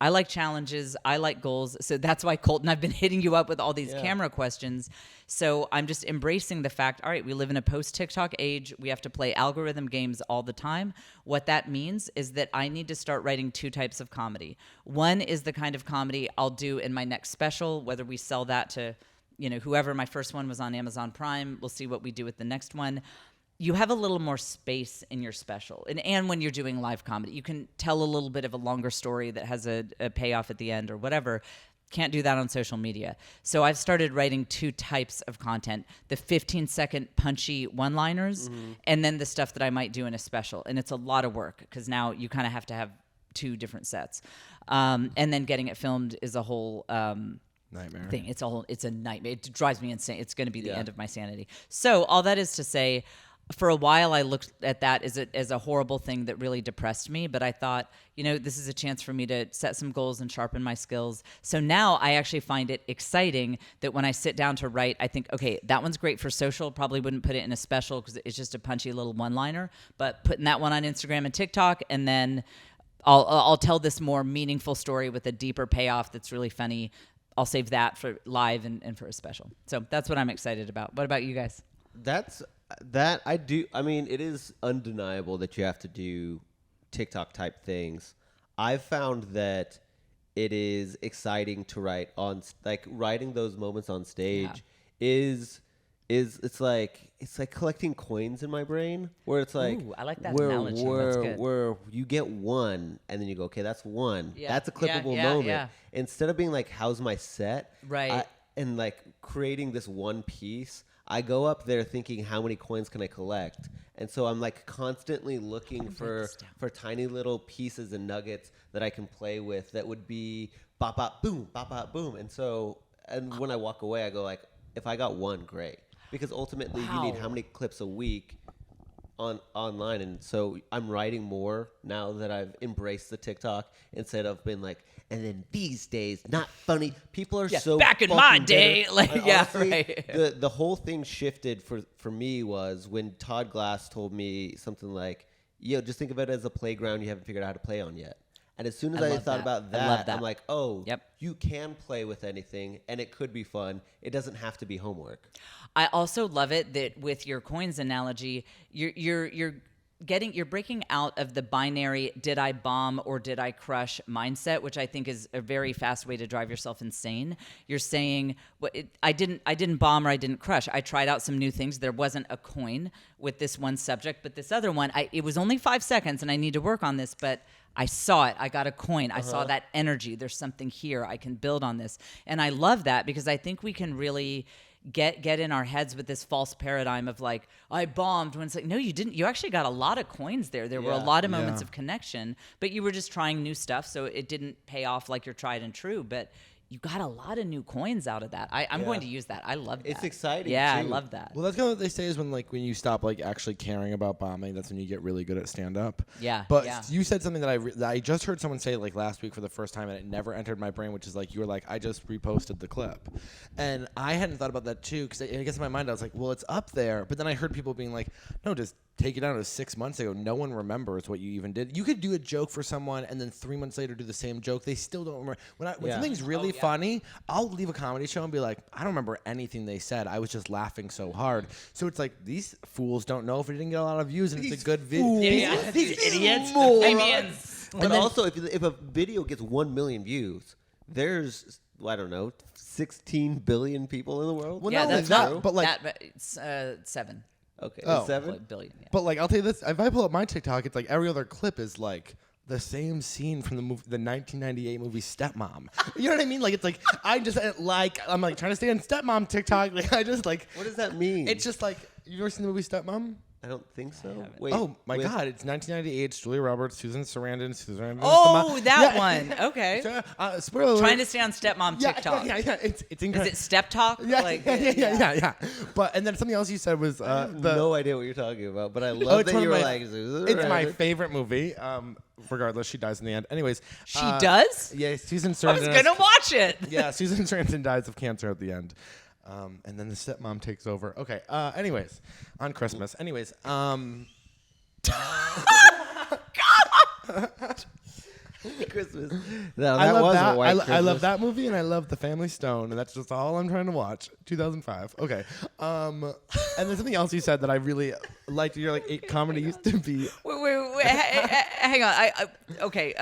I like challenges. I like goals. So that's why, Colton, I've been hitting you up with all these camera questions. So I'm just embracing the fact, all right, we live in a post-TikTok age. We have to play algorithm games all the time. What that means is that I need to start writing two types of comedy. One is the kind of comedy I'll do in my next special, whether we sell that to, whoever. My first one was on Amazon Prime. We'll see what we do with the next one. You have a little more space in your special. And when you're doing live comedy, you can tell a little bit of a longer story that has a payoff at the end or whatever. Can't do that on social media. So I've started writing two types of content: the 15-second punchy one-liners, and then the stuff that I might do in a special. And it's a lot of work because now you kind of have to have two different sets. And then getting it filmed is a whole nightmare thing. It's a nightmare. It drives me insane. It's going to be the end of my sanity. So all that is to say, for a while, I looked at that as a horrible thing that really depressed me. But I thought, this is a chance for me to set some goals and sharpen my skills. So now I actually find it exciting that when I sit down to write, I think, okay, that one's great for social. Probably wouldn't put it in a special because it's just a punchy little one-liner. But putting that one on Instagram and TikTok, and then I'll tell this more meaningful story with a deeper payoff that's really funny. I'll save that for live and for a special. So that's what I'm excited about. What about you guys? I do. I mean, it is undeniable that you have to do TikTok type things. I've found that it is exciting to write writing those moments on stage is it's like collecting coins in my brain, where it's like, ooh, I like that analogy. That's good. Where you get one and then you go, okay, that's one. Yeah. That's a clippable moment. Yeah. Instead of being like, how's my set? Right. And like creating this one piece, I go up there thinking, how many coins can I collect? And so I'm like constantly looking for tiny little pieces and nuggets that I can play with that would be bop, bop, boom, bop, bop, boom. And when I walk away, I go like, if I got one, great. Because ultimately you need how many clips a week online. And so I'm writing more now that I've embraced the TikTok instead of being like, and then these days, not funny. People are so back in my bitter. day, like, Honestly, right. The whole thing shifted for me was when Todd Glass told me something like, just think of it as a playground you haven't figured out how to play on yet. And as soon as I thought about that, I'm like, oh, you can play with anything, and it could be fun. It doesn't have to be homework. I also love it that with your coins analogy, you're breaking out of the binary did I bomb or did I crush mindset, which I think is a very fast way to drive yourself insane. You're saying, I didn't bomb or I didn't crush. I tried out some new things. There wasn't a coin with this one subject, but this other one, it was only 5 seconds and I need to work on this, but I saw it. I got a coin. I saw that energy. There's something here. I can build on this. And I love that because I think we can really get in our heads with this false paradigm of like, I bombed, when it's like, no, you didn't. You actually got a lot of coins there. There were a lot of moments of connection, but you were just trying new stuff, so it didn't pay off like your tried and true, but you got a lot of new coins out of that. I'm going to use that. I love that. It's exciting, Yeah, too. I love that. Well, that's kind of what they say is when you stop actually caring about bombing, that's when you get really good at stand up. Yeah. But you said something that I just heard someone say last week for the first time, and it never entered my brain, which is you were like, I just reposted the clip, and I hadn't thought about that too, because I guess in my mind I was like, well, it's up there, but then I heard people being like, no, just take it down to 6 months ago. No one remembers what you even did. You could do a joke for someone and then 3 months later do the same joke. They still don't remember. When something's really funny, I'll leave a comedy show and be like, I don't remember anything they said. I was just laughing so hard. So it's like, these fools don't know if it didn't get a lot of views and it's a good video. These idiots. But also, if a video gets 1 million views, there's, I don't know, 16 billion people in the world. Well, Yeah, not that's that, not, but like, it's 7 Okay, Oh. 7. billion. Yeah. but like, I'll tell you this: if I pull up my TikTok, it's like every other clip is like the same scene from the 1998 movie Stepmom. You know what I mean? Like, it's like I'm like trying to stay on Stepmom TikTok. Like, I just like. What does that mean? It's just like, you've ever seen the movie Stepmom? I don't think so. Wait. Oh my God! It's 1998. It's Julia Roberts, Susan Sarandon. Oh, that one. Okay. Spoiler alert. Trying to stay on stepmom TikTok. Yeah. It's Is incredible. it step talk? Yeah, Like, yeah. But and then something else you said was I have the. no idea what you're talking about, but I love it's that one you of were my- like. It's my favorite movie. Regardless, she dies in the end. Anyways, She does? Yeah, Susan I Sarandon. was gonna watch it. Yeah, Susan Sarandon dies of cancer at the end. And then the stepmom takes over. Okay. Anyways, on Christmas. Anyways. Christmas. No, I that love was that. a white Christmas. I love that movie, and I love The Family Stone, and that's just all I'm trying to watch. 2005. Okay. And there's something else you said that I really liked. You're like, comedy used to be. Wait. Hang on. Okay.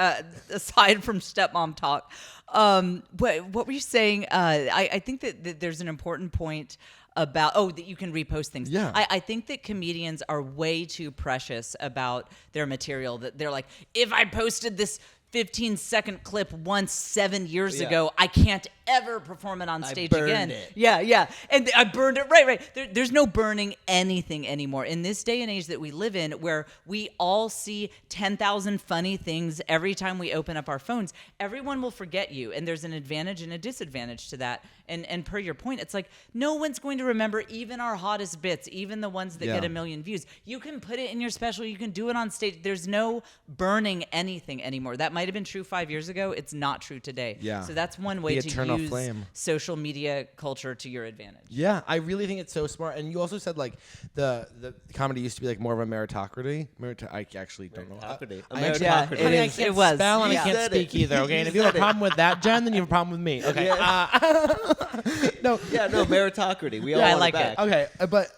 Aside from stepmom talk, what were you saying? I think that there's an important point about that you can repost things. Yeah. I think that comedians are way too precious about their material. That they're like, if I posted this 15-second clip once 7 years ago, I can't ever perform it on stage burned again. it. Yeah. And I burned it. Right. There's no burning anything anymore. In this day and age that we live in, where we all see 10,000 funny things every time we open up our phones, everyone will forget you. And there's an advantage and a disadvantage to that. And per your point, it's like, no one's going to remember even our hottest bits, even the ones that get 1 million views. You can put it in your special. You can do it on stage. There's no burning anything anymore. That might have been true 5 years ago. It's not true today. Yeah. So that's one way The to eternal use flame. social media culture to your advantage. Yeah, I really think it's so smart. And you also said like the comedy used to be like more of a meritocracy. I actually don't know. Meritocracy. I actually, Yeah, honey, it I is. can't It was. spell and Yeah. I can't said speak it. either. Okay, and if you have a problem with that, Jen, then you have a problem with me. Okay. No. Yeah, no, meritocracy. We all I want like it. it. Back. Okay, but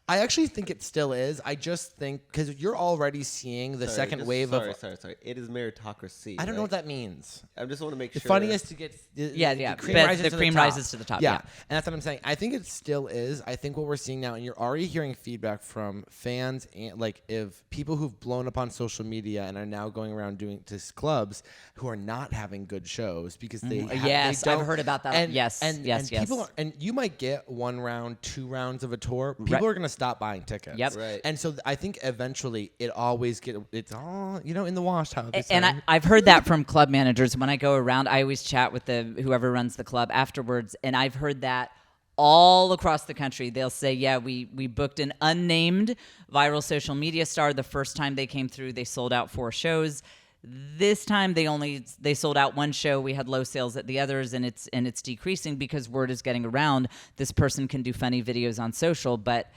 I actually think it still is. I just think because you're already seeing the second wave of. Sorry. It is meritocracy. I don't know right? what that means. I just want to make The sure. funniest to get. Yeah. The cream But rises the to cream the top. rises to the top, Yeah. yeah. And that's what I'm saying. I think it still is. I think what we're seeing now, and you're already hearing feedback from fans, and like if people who've blown up on social media and are now going around doing to clubs who are not having good shows because they. Yes, they I've don't- heard about that. And, Yes, and, yes, and people yes. are, and you might get 1 round, 2 rounds of a tour. People are going to stop buying tickets. Yep. Right. And so I think eventually it's all in the wash. How they And say. I've heard that from club managers. When I go around, I always chat with whoever runs the club afterwards, and I've heard that all across the country. They'll say, yeah, we booked an unnamed viral social media star. The first time they came through, they sold out 4 shows. This time they sold out 1 show. We had low sales at the others, and it's decreasing because word is getting around. This person can do funny videos on social, but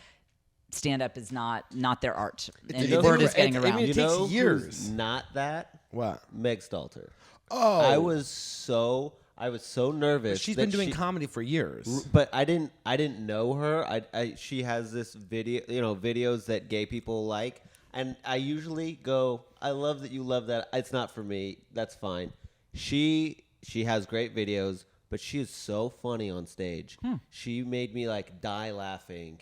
stand-up is not their art, and You know word who- is getting I around. mean, You it takes know years. who's not that? What? Meg Stalter. Oh, I was so nervous. she's that been doing comedy for years. But I didn't know her. She has this video, videos that gay people like, and I usually go, I love that you love that. It's not for me. That's fine. She has great videos, but she is so funny on stage. She made me like die laughing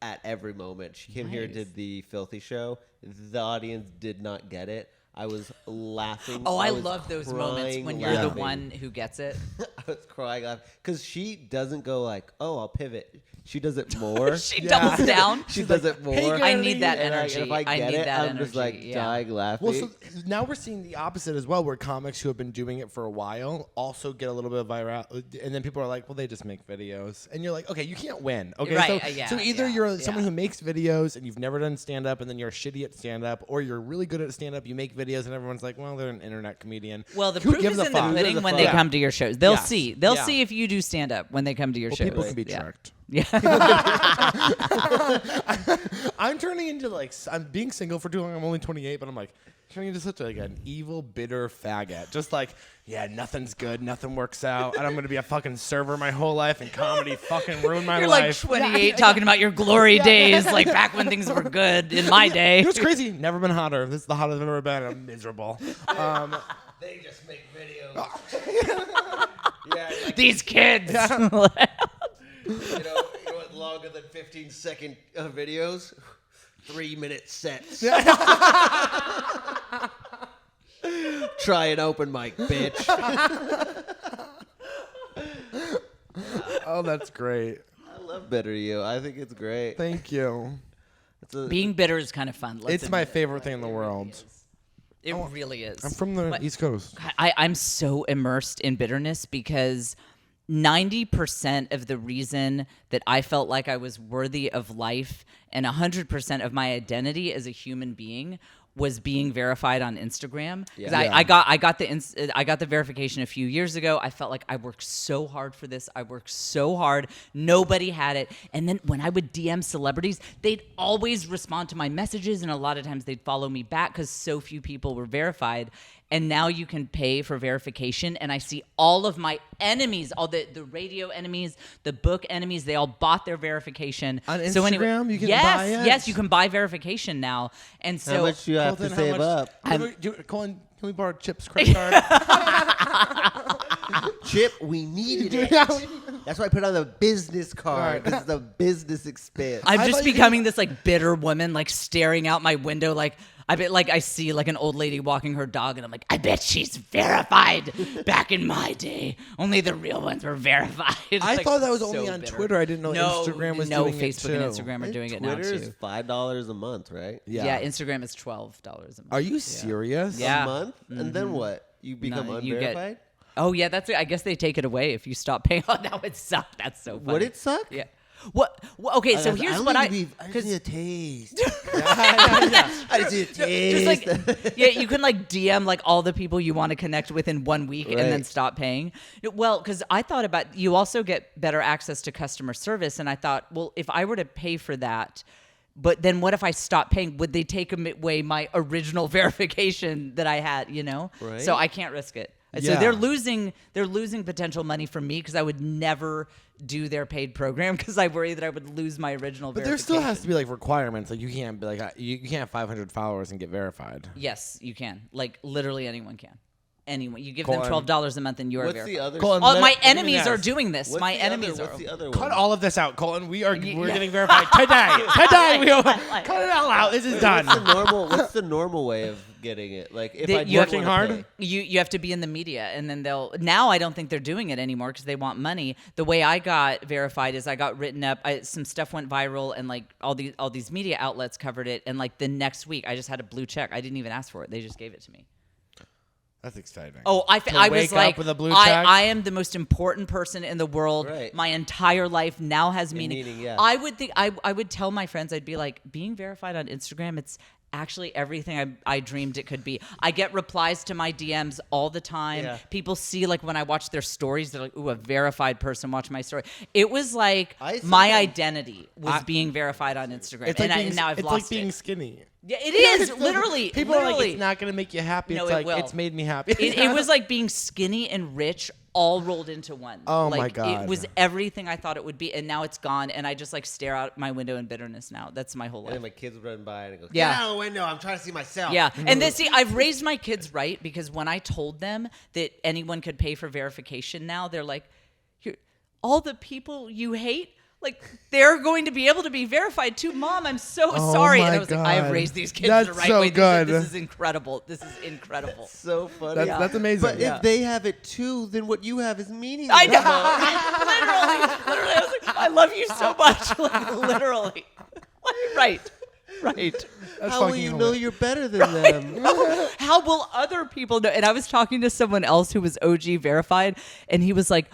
at every moment. She came here and did the Filthy show. The audience did not get it. I was laughing. Oh, I was love those moments crying when you're the laughing. one who gets it. I was crying laughing because she doesn't go like, "Oh, I'll pivot." She does it more. She doubles down. She does it more. "Hey, I need that And energy. if I I get need it, that I'm just like energy, yeah. dying laughing. Well, so now we're seeing the opposite as well, where comics who have been doing it for a while also get a little bit of viral, and then people are like, "Well, they just make videos," and you're like, "Okay, you can't win." Okay, Right, so, yeah, so either yeah, you're someone yeah. who makes videos and you've never done stand up, and then you're shitty at stand up, or you're really good at stand up, you make videos, and everyone's like, "Well, they're an internet comedian." Well, the Who proof gives is a in the fuck? pudding when fuck? they Yeah. come to your shows. They'll Yes. see. They'll Yeah. see if you do stand up when they come to your Well, shows. people can be Yeah. tricked. Yeah. I'm turning into like I'm being single for too long. I'm only 28, but I'm like turning into such like an evil, bitter faggot. Just like, yeah, nothing's good, nothing works out, and I'm gonna be a fucking server my whole life, and comedy fucking ruined my You're life. like 28 talking about your glory days, like back when things were good in my day. You know what's crazy? Never been hotter. This is the hottest I've ever been. I'm miserable. They just make videos. These kids. You know what? Longer than 15-second videos, 3-minute sets. Try an open mic, bitch. Oh, that's great. I love Better You. I think it's great. Thank you. Being bitter is kind of fun. It's my favorite thing in the world. It really is. I'm from the East Coast. I'm so immersed in bitterness because 90% of the reason that I felt like I was worthy of life and 100% of my identity as a human being was being verified on Instagram. 'Cause I got the verification a few years ago. I felt like I worked so hard for this. I worked so hard. Nobody had it. And then when I would DM celebrities, they'd always respond to my messages, and a lot of times they'd follow me back because so few people were verified. And now you can pay for verification, and I see all of my enemies, all the radio enemies, the book enemies, they all bought their verification. On So Instagram, you can yes, buy it? yes, you can buy verification now. And so How much do you have to save up? Colin, can we borrow Chip's credit card? Chip, we needed it. That's why I put on the business card. This is a business expense. I'm I just thought you becoming this like bitter woman, like staring out my window, like I see like an old lady walking her dog, and I'm like, I bet she's verified. Back in my day, only the real ones were verified. I Like, thought that was so only on bitter. Twitter. I didn't know Instagram was no, doing it Facebook and too. Instagram are doing it now Twitter is too. $5 a month, right? Yeah, Instagram is $12 a month. Are you serious? Yeah. A month? And then what? You become No, unverified? Oh yeah, that's it. I guess they take it away if you stop paying. Oh, that would suck. That's so funny. Would it suck? Yeah. What? Okay, so here's what I just need a taste. I just need a taste. just like yeah, you can like DM like all the people you want to connect with in 1 week and then Right. stop paying. Well, because I thought about you also get better access to customer service, and I thought, well, if I were to pay for that. But then what if I stopped paying? Would they take away my original verification that I had, you know? Right. So I can't risk it. So Yeah. they're losing potential money from me because I would never do their paid program because I worry that I would lose my original But there verification. still has to be like requirements. Like you can't be like you can't have 500 followers and get verified. Yes, you can. Like literally anyone can. Anyone. You give Colin. them $12 a month and you are What's verified. the other? Colin, Oh, let- my let me enemies are ask. doing this. What's My the enemies other, are. What's the other Cut one? all of this out, Colin. We're Yeah. getting verified today. Cut it all out. This is done. What's the normal way of getting it? Like if That I you don't working wanna hard? pay. You have to be in the media, and then they'll. Now I don't think they're doing it anymore because they want money. The way I got verified is I got written up. Some stuff went viral, and like all these media outlets covered it. And like the next week, I just had a blue check. I didn't even ask for it; they just gave it to me. That's exciting. Oh, I wake was up like, with a blue check? I am the most important person in the world. Right. My entire life now has meaning. meaning, yeah. I would think I would tell my friends, I'd be like, being verified on Instagram, it's actually everything I dreamed it could be. I get replies to my DMs all the time. Yeah. People see like when I watch their stories, they're like, ooh, a verified person watched my story. It was like I my sometimes- identity was being verified on Instagram. It's like and now I've it's lost like being it. skinny. Yeah, it is, literally. People are like, literally. it's not gonna make you happy. No, It's it like will. it's made me happy. It was like being skinny and rich all rolled into one. Oh, my like, God. It was everything I thought it would be, and now it's gone, and I just like stare out my window in bitterness now. That's my whole And then life. my kids would run by and I go, Yeah. get out of the window. I'm trying to see myself. Yeah, and then see, I've raised my kids right because when I told them that anyone could pay for verification now, they're like, "Here, all the people you hate, like they're going to be able to be verified too, Mom. I'm so Oh sorry." my And I was like, I have God. raised these kids That's the right so way. good. This is incredible. This is incredible. So funny. That's amazing. But Yeah. if they have it too, then what you have is meaningless. I know. literally, I was like, I love you so much. Like, literally. Right. That's How will fucking you know hilarious. you're better than them? How will other people know? And I was talking to someone else who was OG verified, and he was like,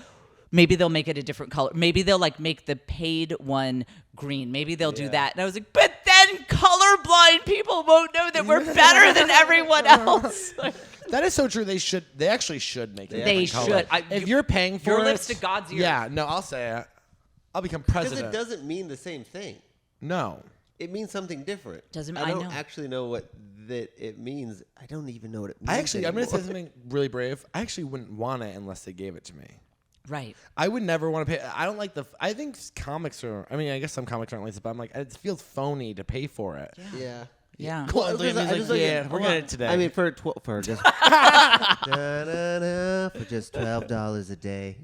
maybe they'll make it a different color. Maybe they'll like make the paid one green. Maybe they'll do that. And I was like, but then colorblind people won't know that we're better than everyone else. Like, That is so true. They actually should make it. They different color. should. If you're paying for your it, lips to God's ears. Yeah, no, I'll say it. I'll become Because president. it doesn't mean the same thing. No. It means something different. I don't know. actually know what that it means. I don't even know what it means. I'm going to say anymore. something really brave. I actually wouldn't want it unless they gave it to me. Right. I would never want to pay. I don't like I think comics are, I mean, I guess some comics aren't like this, but I'm like, it feels phony to pay for it. Yeah. Yeah. Cool. Well, because I just look at- we're getting it today. I mean, for just for just $12 a day.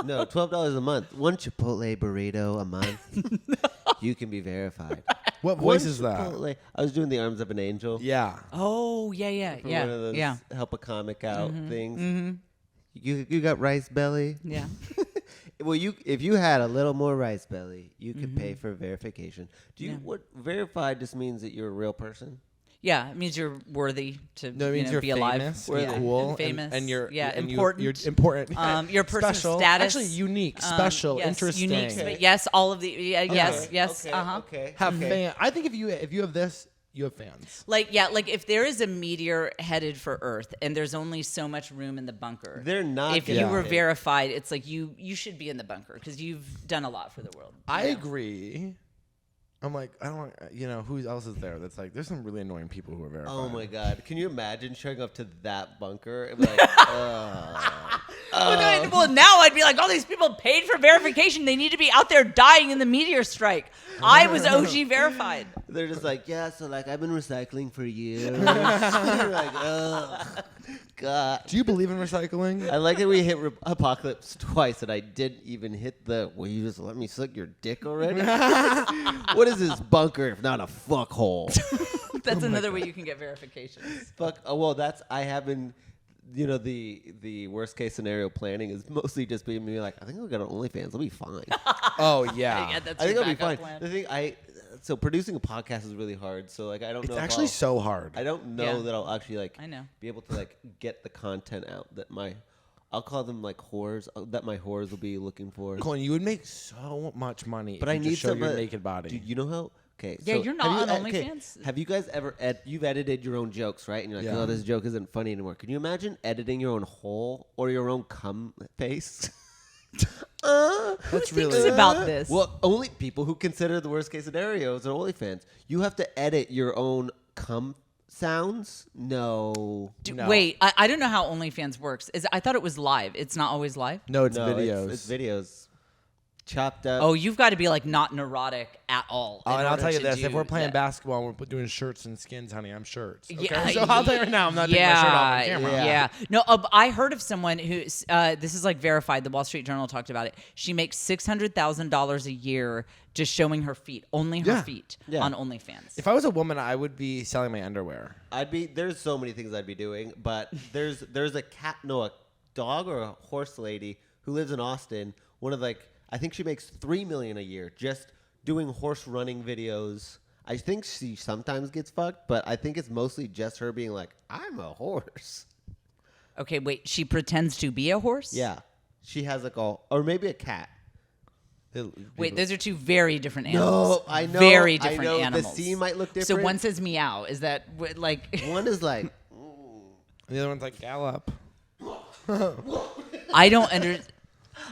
No, $12 a month. One Chipotle burrito a month. You can be verified. what voice One is that? Chipotle- I was doing the Arms of an Angel. Yeah. Oh, yeah. For one of those help a comic out things. You got rice belly. Yeah. Well, if you had a little more rice belly, you could pay for verification. What verified just means that you're a real person? Yeah, it means you're worthy to No, it means you're be famous, alive. and cool, famous, and you're important. You're important. Your personal special, status, actually unique, special, yes, interesting. unique. Yes, all of the yes. Okay. Have fan. I think if you have this, you have fans. Like if there is a meteor headed for Earth and there's only so much room in the bunker, They're not If gonna you were hit. verified, it's like you should be in the bunker because you've done a lot for the world. I agree. I'm like, I don't want, who else is there? That's like, there's some really annoying people who are verified. Oh my God! Can you imagine showing up to that bunker and be like, Well, now I'd be like, all these people paid for verification. They need to be out there dying in the meteor strike. I was OG verified. they're just like, yeah. So like, I've been recycling for years. You're like, oh God. Do you believe in recycling? I like that we hit apocalypse twice, and I didn't even hit the. Will you just let me suck your dick already? What is this bunker if not a fuck hole? That's another way you can get verifications. Fuck. Oh, well, I have been. The worst case scenario planning is mostly just being me like, I think I'll get on OnlyFans. I'll be fine. Oh yeah. Yeah, that's I think your I'll be backup fine. plan. The thing so producing a podcast is really hard. So like I don't It's know. if actually I'll- so hard. I don't know Yeah. that I'll actually I know. be able to get the content out that I'll call them whores that my whores will be looking for. Colin, you would make so much money But if I you need just show your some, naked body. Dude, you know how? Okay. Yeah, so you're not have on you- OnlyFans? Have you guys ever you've edited your own jokes, right? And you're like, Yeah. oh, this joke isn't funny anymore. Can you imagine editing your own hole or your own cum face? That's Who really thinks about this? Well, only people who consider the worst case scenarios are OnlyFans. You have to edit your own cum sounds. No. No. Wait, I don't know how OnlyFans works. I thought it was live. It's not always live. No, it's No, videos. It's videos. Chopped up. Oh, you've got to be like not neurotic at all. Oh, in and I'll order tell you to this: do if we're playing that. basketball and we're doing shirts and skins, honey, I'm shirts. Okay? Yeah, So I'll tell you right now, I'm not taking my shirt off on camera. Yeah. No, I heard of someone who this is like verified. The Wall Street Journal talked about it. She makes $600,000 a year just showing her feet, only her Yeah. feet Yeah. on OnlyFans. If I was a woman, I would be selling my underwear. There's so many things I'd be doing, but there's a dog or a horse lady who lives in Austin. I think she makes $3 million a year just doing horse running videos. I think she sometimes gets fucked, but I think it's mostly just her being like, I'm a horse. Okay, wait. She pretends to be a horse? Yeah. She has or maybe a cat. Wait, those are two very different animals. No, I know. Very I different know. animals. The scene might look So different. one says meow. Is that like? One is like, And the other one's like gallop. I don't under.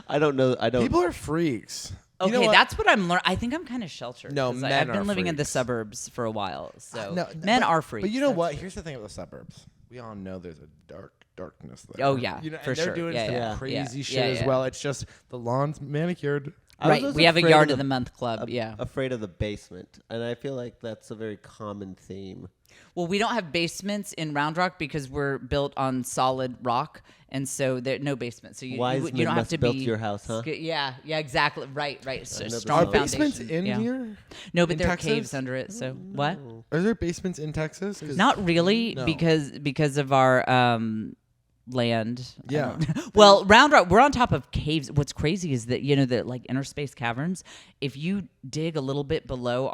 I don't know. I don't. People are freaks. You Okay, know what? that's what I'm learning. I think I'm kind of sheltered. No, 'cause men I've are been living in the freaks. suburbs for a while, so No, men but- are freaks. But you know That's- what? Here's the thing about the suburbs. We all know there's a darkness there. Oh, yeah, and for they're sure. doing Yeah, some yeah, crazy yeah, shit yeah, as yeah. well. It's just the lawn's manicured. I was Right, just we have a afraid yard of of the month club. Yeah. Afraid of the basement, and I feel like that's a very common theme. Well, we don't have basements in Round Rock because we're built on solid rock, and so there no basement. So you Wise you men don't have must to built be your house, huh? Yeah, exactly. Right. So know the strong song. Are basements foundation. in Yeah. here? No, but in there are Texas? caves under it. So what? Are there basements in Texas? 'Cause- Not really, No. because of our land. Yeah. Well, Round Rock, we're on top of caves. What's crazy is that the like inner space caverns. If you dig a little bit below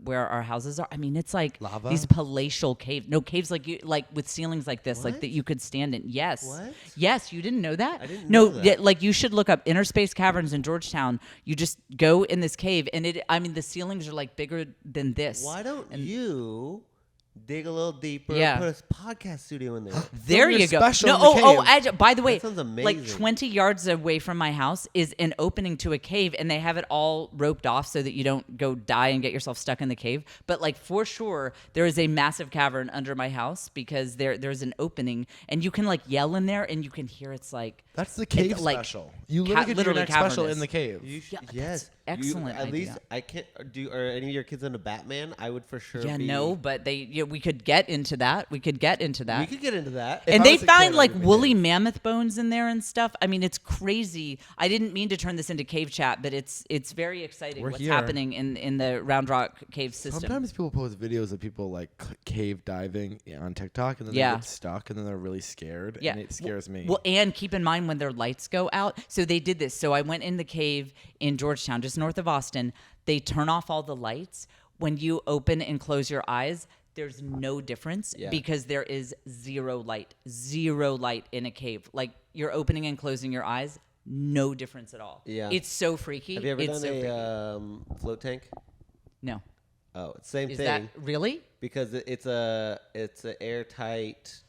where our houses are, I mean, it's like Lava? these palatial caves. No caves like with ceilings like this, like What? that you could stand in. Yes. What? Yes, you didn't know that? I didn't No, know that. yeah, like you should look up inner space caverns in Georgetown. You just go in this cave, and the ceilings are like bigger than this. Why don't you dig a little deeper. Yeah. Put a podcast studio in there. There your you go. special No, in the cave. by the way, That sounds like amazing. 20 yards away from my house is an opening to a cave, and they have it all roped off so that you don't go die and get yourself stuck in the cave. But like for sure, there is a massive cavern under my house because there's an opening, and you can like yell in there, and you can hear it's like That's the cave like, special. You literally could do your literally next special cavernous. in the cave. You should, Yeah, yes. that's excellent At least idea. I can't do. Are any of your kids into Batman? I would for sure. yeah, be, no, but we could get into that. We could get into that. We could get into that. If And I they was a find kid, like I would be woolly in. mammoth bones in there and stuff. I mean, it's crazy. I didn't mean to turn this into cave chat, but it's very exciting We're what's here. happening in the Round Rock cave system. Sometimes people post videos of people like cave diving on TikTok, and then Yeah. they get stuck, and then they're really scared. Yeah. And it scares me. Well, and keep in mind when their lights go out. So they did this. So I went in the cave in Georgetown, just north of Austin. They turn off all the lights. When you open and close your eyes, there's no difference Yeah. because there is zero light in a cave. Like you're opening and closing your eyes, no difference at all. Yeah. It's so freaky. Have you ever it's done so freaky. a float tank? No. Oh, it's same Is thing. that really? Because it's a airtight,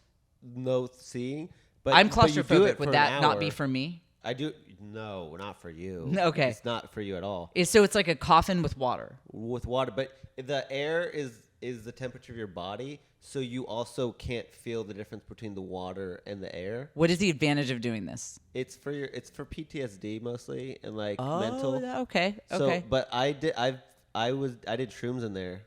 no seeing. But I'm but you do claustrophobic. it Would for that an not be hour. for me? I do. No, not for you. Okay. It's not for you at all. So it's like a coffin with water. With water, but the air is the temperature of your body, so you also can't feel the difference between the water and the air. What is the advantage of doing this? It's for PTSD mostly and like Oh, mental. okay. So, Okay. but I did shrooms in there.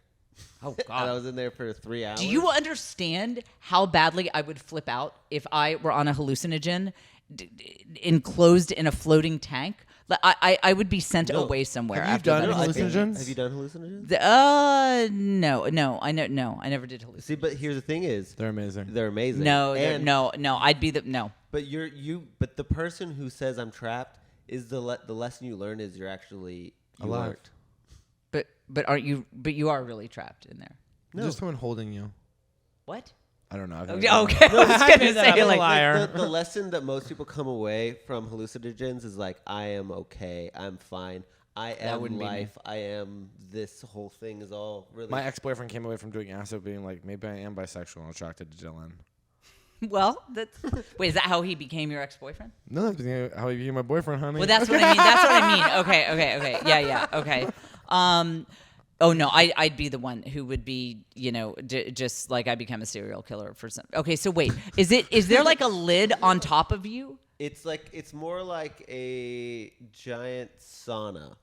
Oh And I was in there for 3 hours. Do you understand how badly I would flip out if I were on a hallucinogen, enclosed in a floating tank? Like, I would be sent No. away somewhere. Have you after done that No, I experience. think- hallucinogens? Have you done hallucinogens? No, I never did hallucinogens. See, but here's the thing: is They're amazing. they're amazing. No, And- no, I'd be no. But but the person who says I'm trapped is the lesson you learn is you're actually Alive. aren't. But aren't you? But you are really trapped in there. No. Just someone holding you. What? I don't know. I've Oh, never yeah, done okay. that. I was gonna that say up, like liar. The lesson that most people come away from hallucinogens is like, I am okay, I'm fine, I am wouldn't be me. life, I am this whole thing is all really. My ex-boyfriend came away from doing acid being like, maybe I am bisexual and attracted to Dylan. well, that's wait. Is that how he became your ex-boyfriend? No, that's how you became my boyfriend, honey. Well, that's what I mean. That's what I mean. Okay. Yeah. Okay. Oh no, I'd be the one who would be, just like I become a serial killer for some. Okay, so wait, is there like a lid on top of you? it's more like a giant sauna,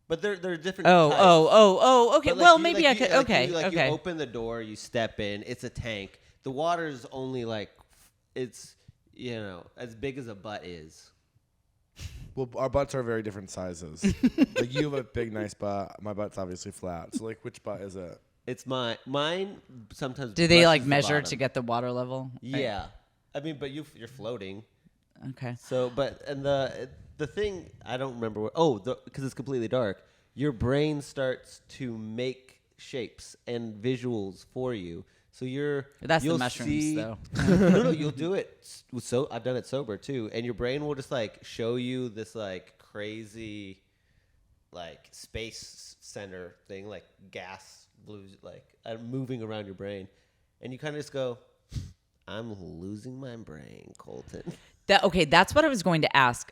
but they're different. types. Oh. Okay. But, like, Well, you- maybe like, I you- could. like, Okay. you, like, okay. You open the door, you step in. It's a tank. The water's only like it's as big as a butt is. Well, our butts are very different sizes. Like you have a big, nice butt. My butt's obviously flat. So, like, which butt is it? It's mine. Sometimes. Do they like brushes the measure bottom. to get the water level? Right. Yeah, I mean, but you're floating. Okay. So, but and the thing I don't remember what. Oh, because it's completely dark. Your brain starts to make shapes and visuals for you. So That's the you'll mushrooms, see- though. no, you'll do it. So I've done it sober too, and your brain will just like show you this like crazy, like space center thing, like gas blues, like moving around your brain, and you kind of just go, "I'm losing my brain, Colton." That's what I was going to ask.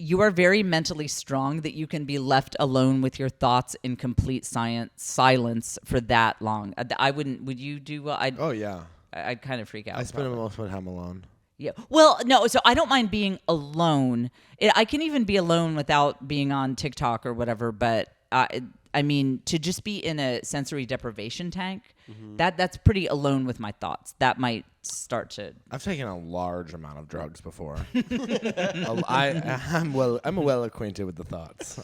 You are very mentally strong that you can be left alone with your thoughts in complete silence for that long. I wouldn't. Would you do well? Oh yeah, I'd kind of freak out. I spend probably. most of my time alone. Yeah. Well, no. So I don't mind being alone. I can even be alone without being on TikTok or whatever. But I mean, to just be in a sensory deprivation tank, that's pretty alone with my thoughts. That might start to. I've taken a large amount of drugs before. I'm well acquainted with the thoughts.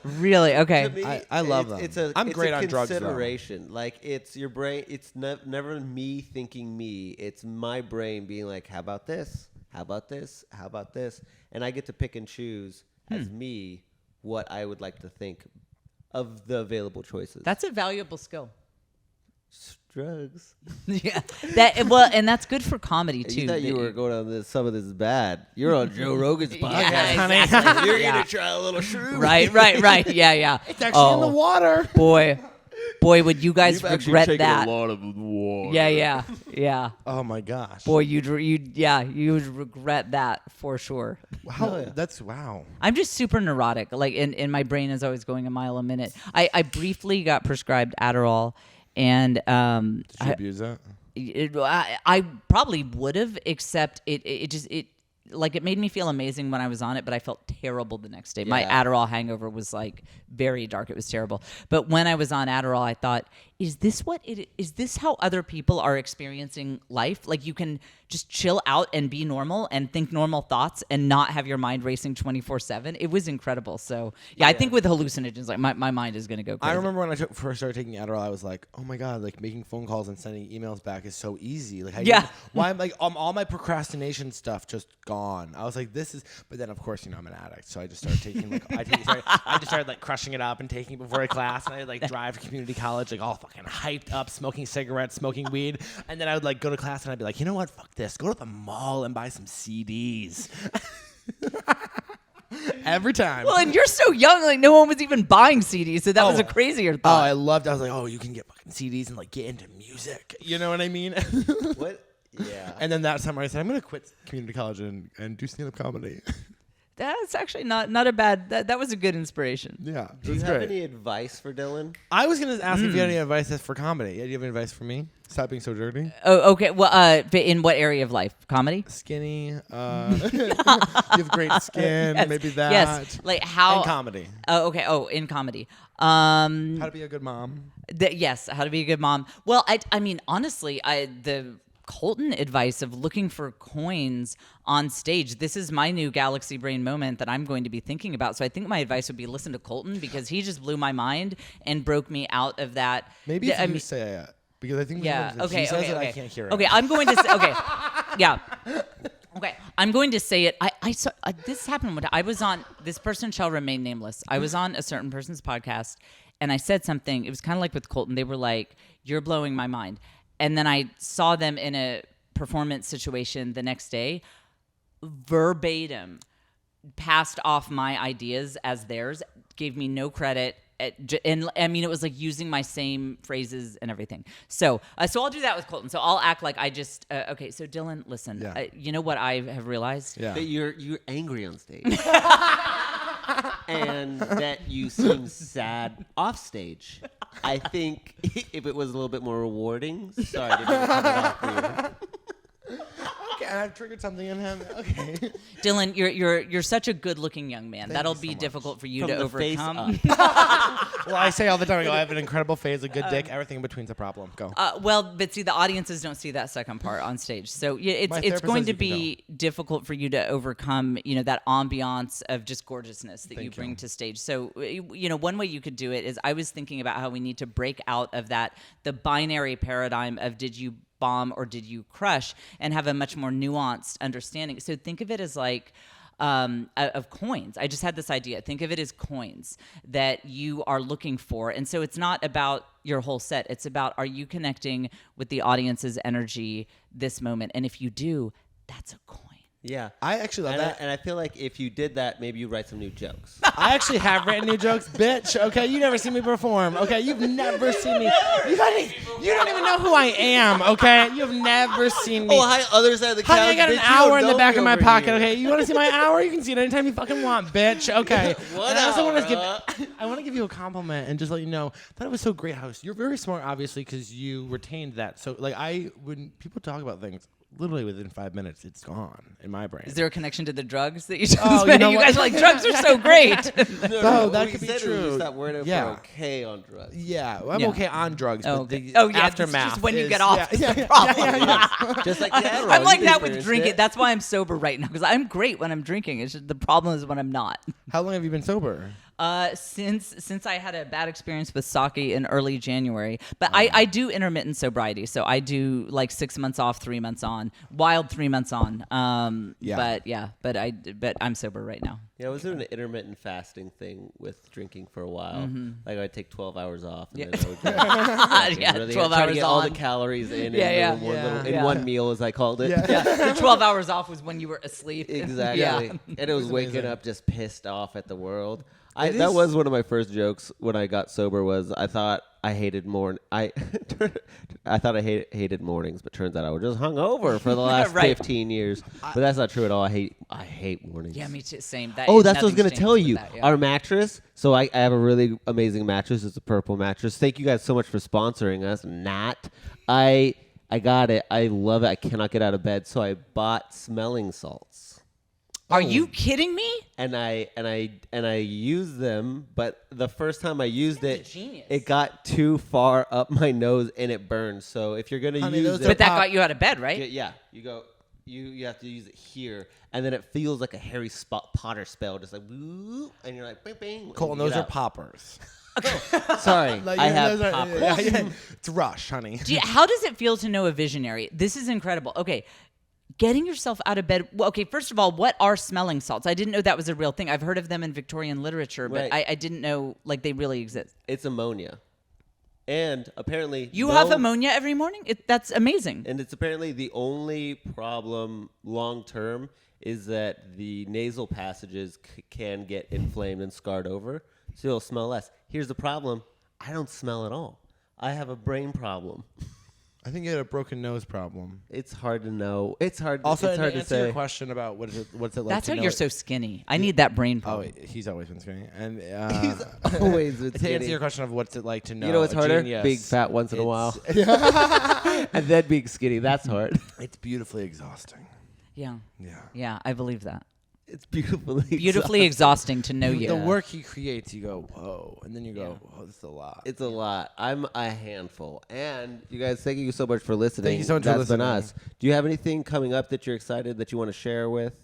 Really? Okay. To me, I love it's them. I'm great on drugs, though. Consideration. Like it's your brain. It's never me thinking me. It's my brain being like, "How about this? How about this? How about this?" And I get to pick and choose as me what I would like to think of the available choices. That's a valuable skill. drugs. Yeah. And that's good for comedy too. You thought you that were going on this. Some of this is bad. You're on Joe Rogan's podcast. Yeah, exactly. You're Yeah. gonna try a little shroom. Right. Yeah. It's actually in the water. Boy, Boy, would you guys You've actually regret taken that. a lot of water. Yeah. Oh my gosh. Boy, you would regret that for sure. Wow. That's wow. I'm just super neurotic. Like, in my brain is always going a mile a minute. I briefly got prescribed Adderall, and Did you abuse it? I probably would have, except it made me feel amazing when I was on it, but I felt terrible the next day. My Yeah. Adderall hangover was like very dark. It was terrible. But when I was on Adderall, I thought, is this how other people are experiencing life? Like, you can just chill out and be normal and think normal thoughts and not have your mind racing 24/7. It was incredible. So I think with hallucinogens, like my mind is going to go crazy. I remember when I first started taking Adderall, I was like, oh my God, like making phone calls and sending emails back is so easy. Like, why am like all my procrastination stuff just gone? I was like, this is, but then of course, I'm an addict. So I just started taking I just started like crushing it up and taking it before a class. And I'd like drive to community college, like all fucking hyped up, smoking cigarettes, smoking weed. And then I would like go to class and I'd be like, you know what? Fuck this. Go to the mall and buy some CDs. Every time. Well, and you're so young, like no one was even buying CDs, so that was a crazier Oh, thought. I was like, oh, you can get fucking CDs and like get into music. You know what I mean? What? Yeah. And then that summer I said, I'm going to quit community college and do stand-up comedy. That's actually not a bad. That was a good inspiration. Yeah. Do you have any advice for Dylan? I was going to ask if you had any advice for comedy. Do you have any advice for me? Stop being so dirty. Oh, okay. Well, in what area of life? Comedy? Skinny. You have great skin. Yes, Maybe that. Yes. Like how? And comedy. Oh, okay. Oh, in comedy. How to be a good mom. Yes, how to be a good mom. Well, I mean, honestly, the Colton advice of looking for coins on stage. This is my new galaxy brain moment that I'm going to be thinking about. So I think my advice would be listen to Colton, because he just blew my mind and broke me out of that. Maybe if you say it. Because I think Yeah. when Okay. she says Okay. it, Okay. I can't hear it. Okay. I'm going to say. Okay. Yeah. Okay. I'm going to say it. I saw this happened when I was on. This person shall remain nameless. I was on a certain person's podcast, and I said something. It was kind of like with Colton. They were like, "You're blowing my mind," and then I saw them in a performance situation the next day, verbatim passed off my ideas as theirs, gave me no credit, and I mean, it was like using my same phrases and everything. So I'll do that with Colton. So I'll act like I just okay. So Dylan, listen, Yeah. You know what I have realized? Yeah. That you're angry on stage. And that you seem sad off stage. I think if it was a little bit more rewarding. Sorry, I didn't mean to cut it off for you. Okay, I've triggered something in him. Okay. Dylan, you're such a good-looking young man. Thank That'll you so be much. difficult for you From to the face overcome. Well, I say all the time, I have an incredible face, a good dick, everything in between's a problem. Go. Well, but see, the audiences don't see that second part on stage, so yeah, My it's therapist going says to you can be difficult for you to overcome, that ambiance of just gorgeousness that you Thank bring you. to stage. So, one way you could do it is I was thinking about how we need to break out of the binary paradigm of did you bomb or did you crush, and have a much more nuanced understanding. So think of it as like of coins. I just had this idea. Think of it as coins that you are looking for. And so it's not about your whole set. It's about, are you connecting with the audience's energy this moment? And if you do, that's a coin. Yeah. I actually love that. And I feel like if you did that, maybe you write some new jokes. I actually have written new jokes, bitch. Okay, you never seen me perform. Okay, you've never seen me. You don't even know who I am. Okay, you've never seen me. Oh, hi, other side of the couch. Honey, I got an bitch, you hour don't in the know back me of my over pocket. here. Okay, you want to see my hour? You can see it anytime you fucking want, bitch. Okay. What And I also want hour, to I want to give you a compliment and just let you know that it was so great. You're very smart, obviously, because you retained that. So, like, when people talk about things, literally within 5 minutes, it's gone in my brain. Is there a connection to the drugs that you just Oh, made? you know You what? guys are like, drugs are so great. No, that we could be said true. We stopped wearing it Yeah. for okay on drugs. Yeah, well, I'm Yeah. okay on drugs, Oh, but okay. the Oh, yeah, it's aftermath just when you is- get off Yeah, is yeah, the yeah, problem. yeah. Just like the Adderall. I'm like you that with experienced drinking. it. That's why I'm sober right now, because I'm great when I'm drinking. It's just the problem is when I'm not. How long have you been sober? Since I had a bad experience with sake in early January, but I do intermittent sobriety, so I do like 6 months off, 3 months on, wild 3 months on. Yeah. But I'm sober right now. Yeah, I was doing an intermittent fasting thing with drinking for a while. Like I'd take 12 hours off and then I would drink. Yeah, really 12 try to hours get all the on. calories in Yeah, in, yeah. one, Yeah. little, in Yeah. one meal, as I called it. The 12 hours off was when you were asleep. Exactly. Yeah. And it was waking amazing. up just pissed off at the world. It That is- was one of my first jokes when I got sober was I thought I hated I thought I hated mornings, but turns out I was just hungover for the last Right. 15 years. But that's not true at all. I hate mornings. Yeah, me too. Same. That, Oh, that's what I was nothing's gonna tell changed you. with that, yeah. Our mattress. So I have a really amazing mattress. It's a purple mattress. Thank you guys so much for sponsoring us. Nat, I got it. I love it. I cannot get out of bed, so I bought smelling salts. Are you kidding me? And I used them, but the first time I used it, genius. it got too far up my nose and it burned. So if you're gonna Honey, use those it, But that got you out of bed, right? yeah, you go. You have to use it here, and then it feels like a Harry Potter spell, just like woo, and you're like bing bing. Colton, and you those get are up. poppers. Sorry, Like, I yeah, have those are- poppers. yeah. It's Rush, honey. How does it feel to know a visionary? This is incredible. Okay. Getting yourself out of bed. Well, okay, first of all, what are smelling salts? I didn't know that was a real thing. I've heard of them in Victorian literature, but Right. I didn't know like they really exist. It's ammonia, and apparently You have ammonia every morning? That's amazing. And it's apparently the only problem long term is that the nasal passages can get inflamed and scarred over, so you'll smell less. Here's the problem: I don't smell at all. I have a brain problem. I think you had a broken nose problem. It's hard to know. It's hard. Also, it's to hard to answer say. your question about what's it like That's to why know you're it- so skinny. I need that brain Oh, problem. he's always been skinny. And He's always been to skinny. answer your question of what's it like to know, You know what's a harder? genius, Being fat once in a while, it's- and then being skinny. That's hard. It's beautifully exhausting. Yeah. Yeah. Yeah, I believe that. It's beautifully Beautifully exhausting to know you. The work he creates, you go, whoa, and then you go, oh, this is a lot. It's a lot. I'm a handful. And you guys, thank you so much for listening. Thank you so much for That's been listening. us. Do you have anything coming up that you're excited that you want to share with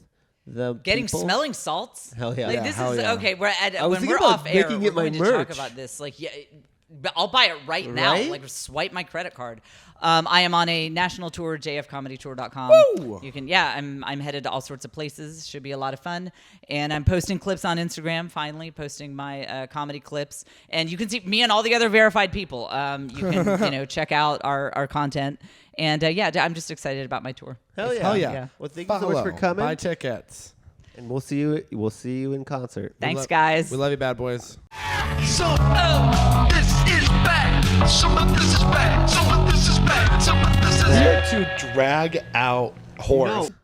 the Getting people? smelling salts. Hell yeah. Like Yeah, this hell is yeah. okay. We're at I was when thinking we're about off air. making We're it my going to merch. talk about this. Like, yeah, but I'll buy it right now. Right? Like, swipe my credit card. I am on a national tour, jfcomedytour.com. Woo! You can, yeah. I'm headed to all sorts of places. Should be a lot of fun. And I'm posting clips on Instagram. Finally, posting my comedy clips, and you can see me and all the other verified people. You can check out our content. And yeah, I'm just excited about my tour. Hell yeah. Hell yeah. Yeah. Well, thank you so much for coming. Buy tickets. And we'll see you in concert. Thanks, guys. We love you, bad boys. Some of this is bad. Some of this is bad. Some of this is bad. Some of this is Here to drag out horror.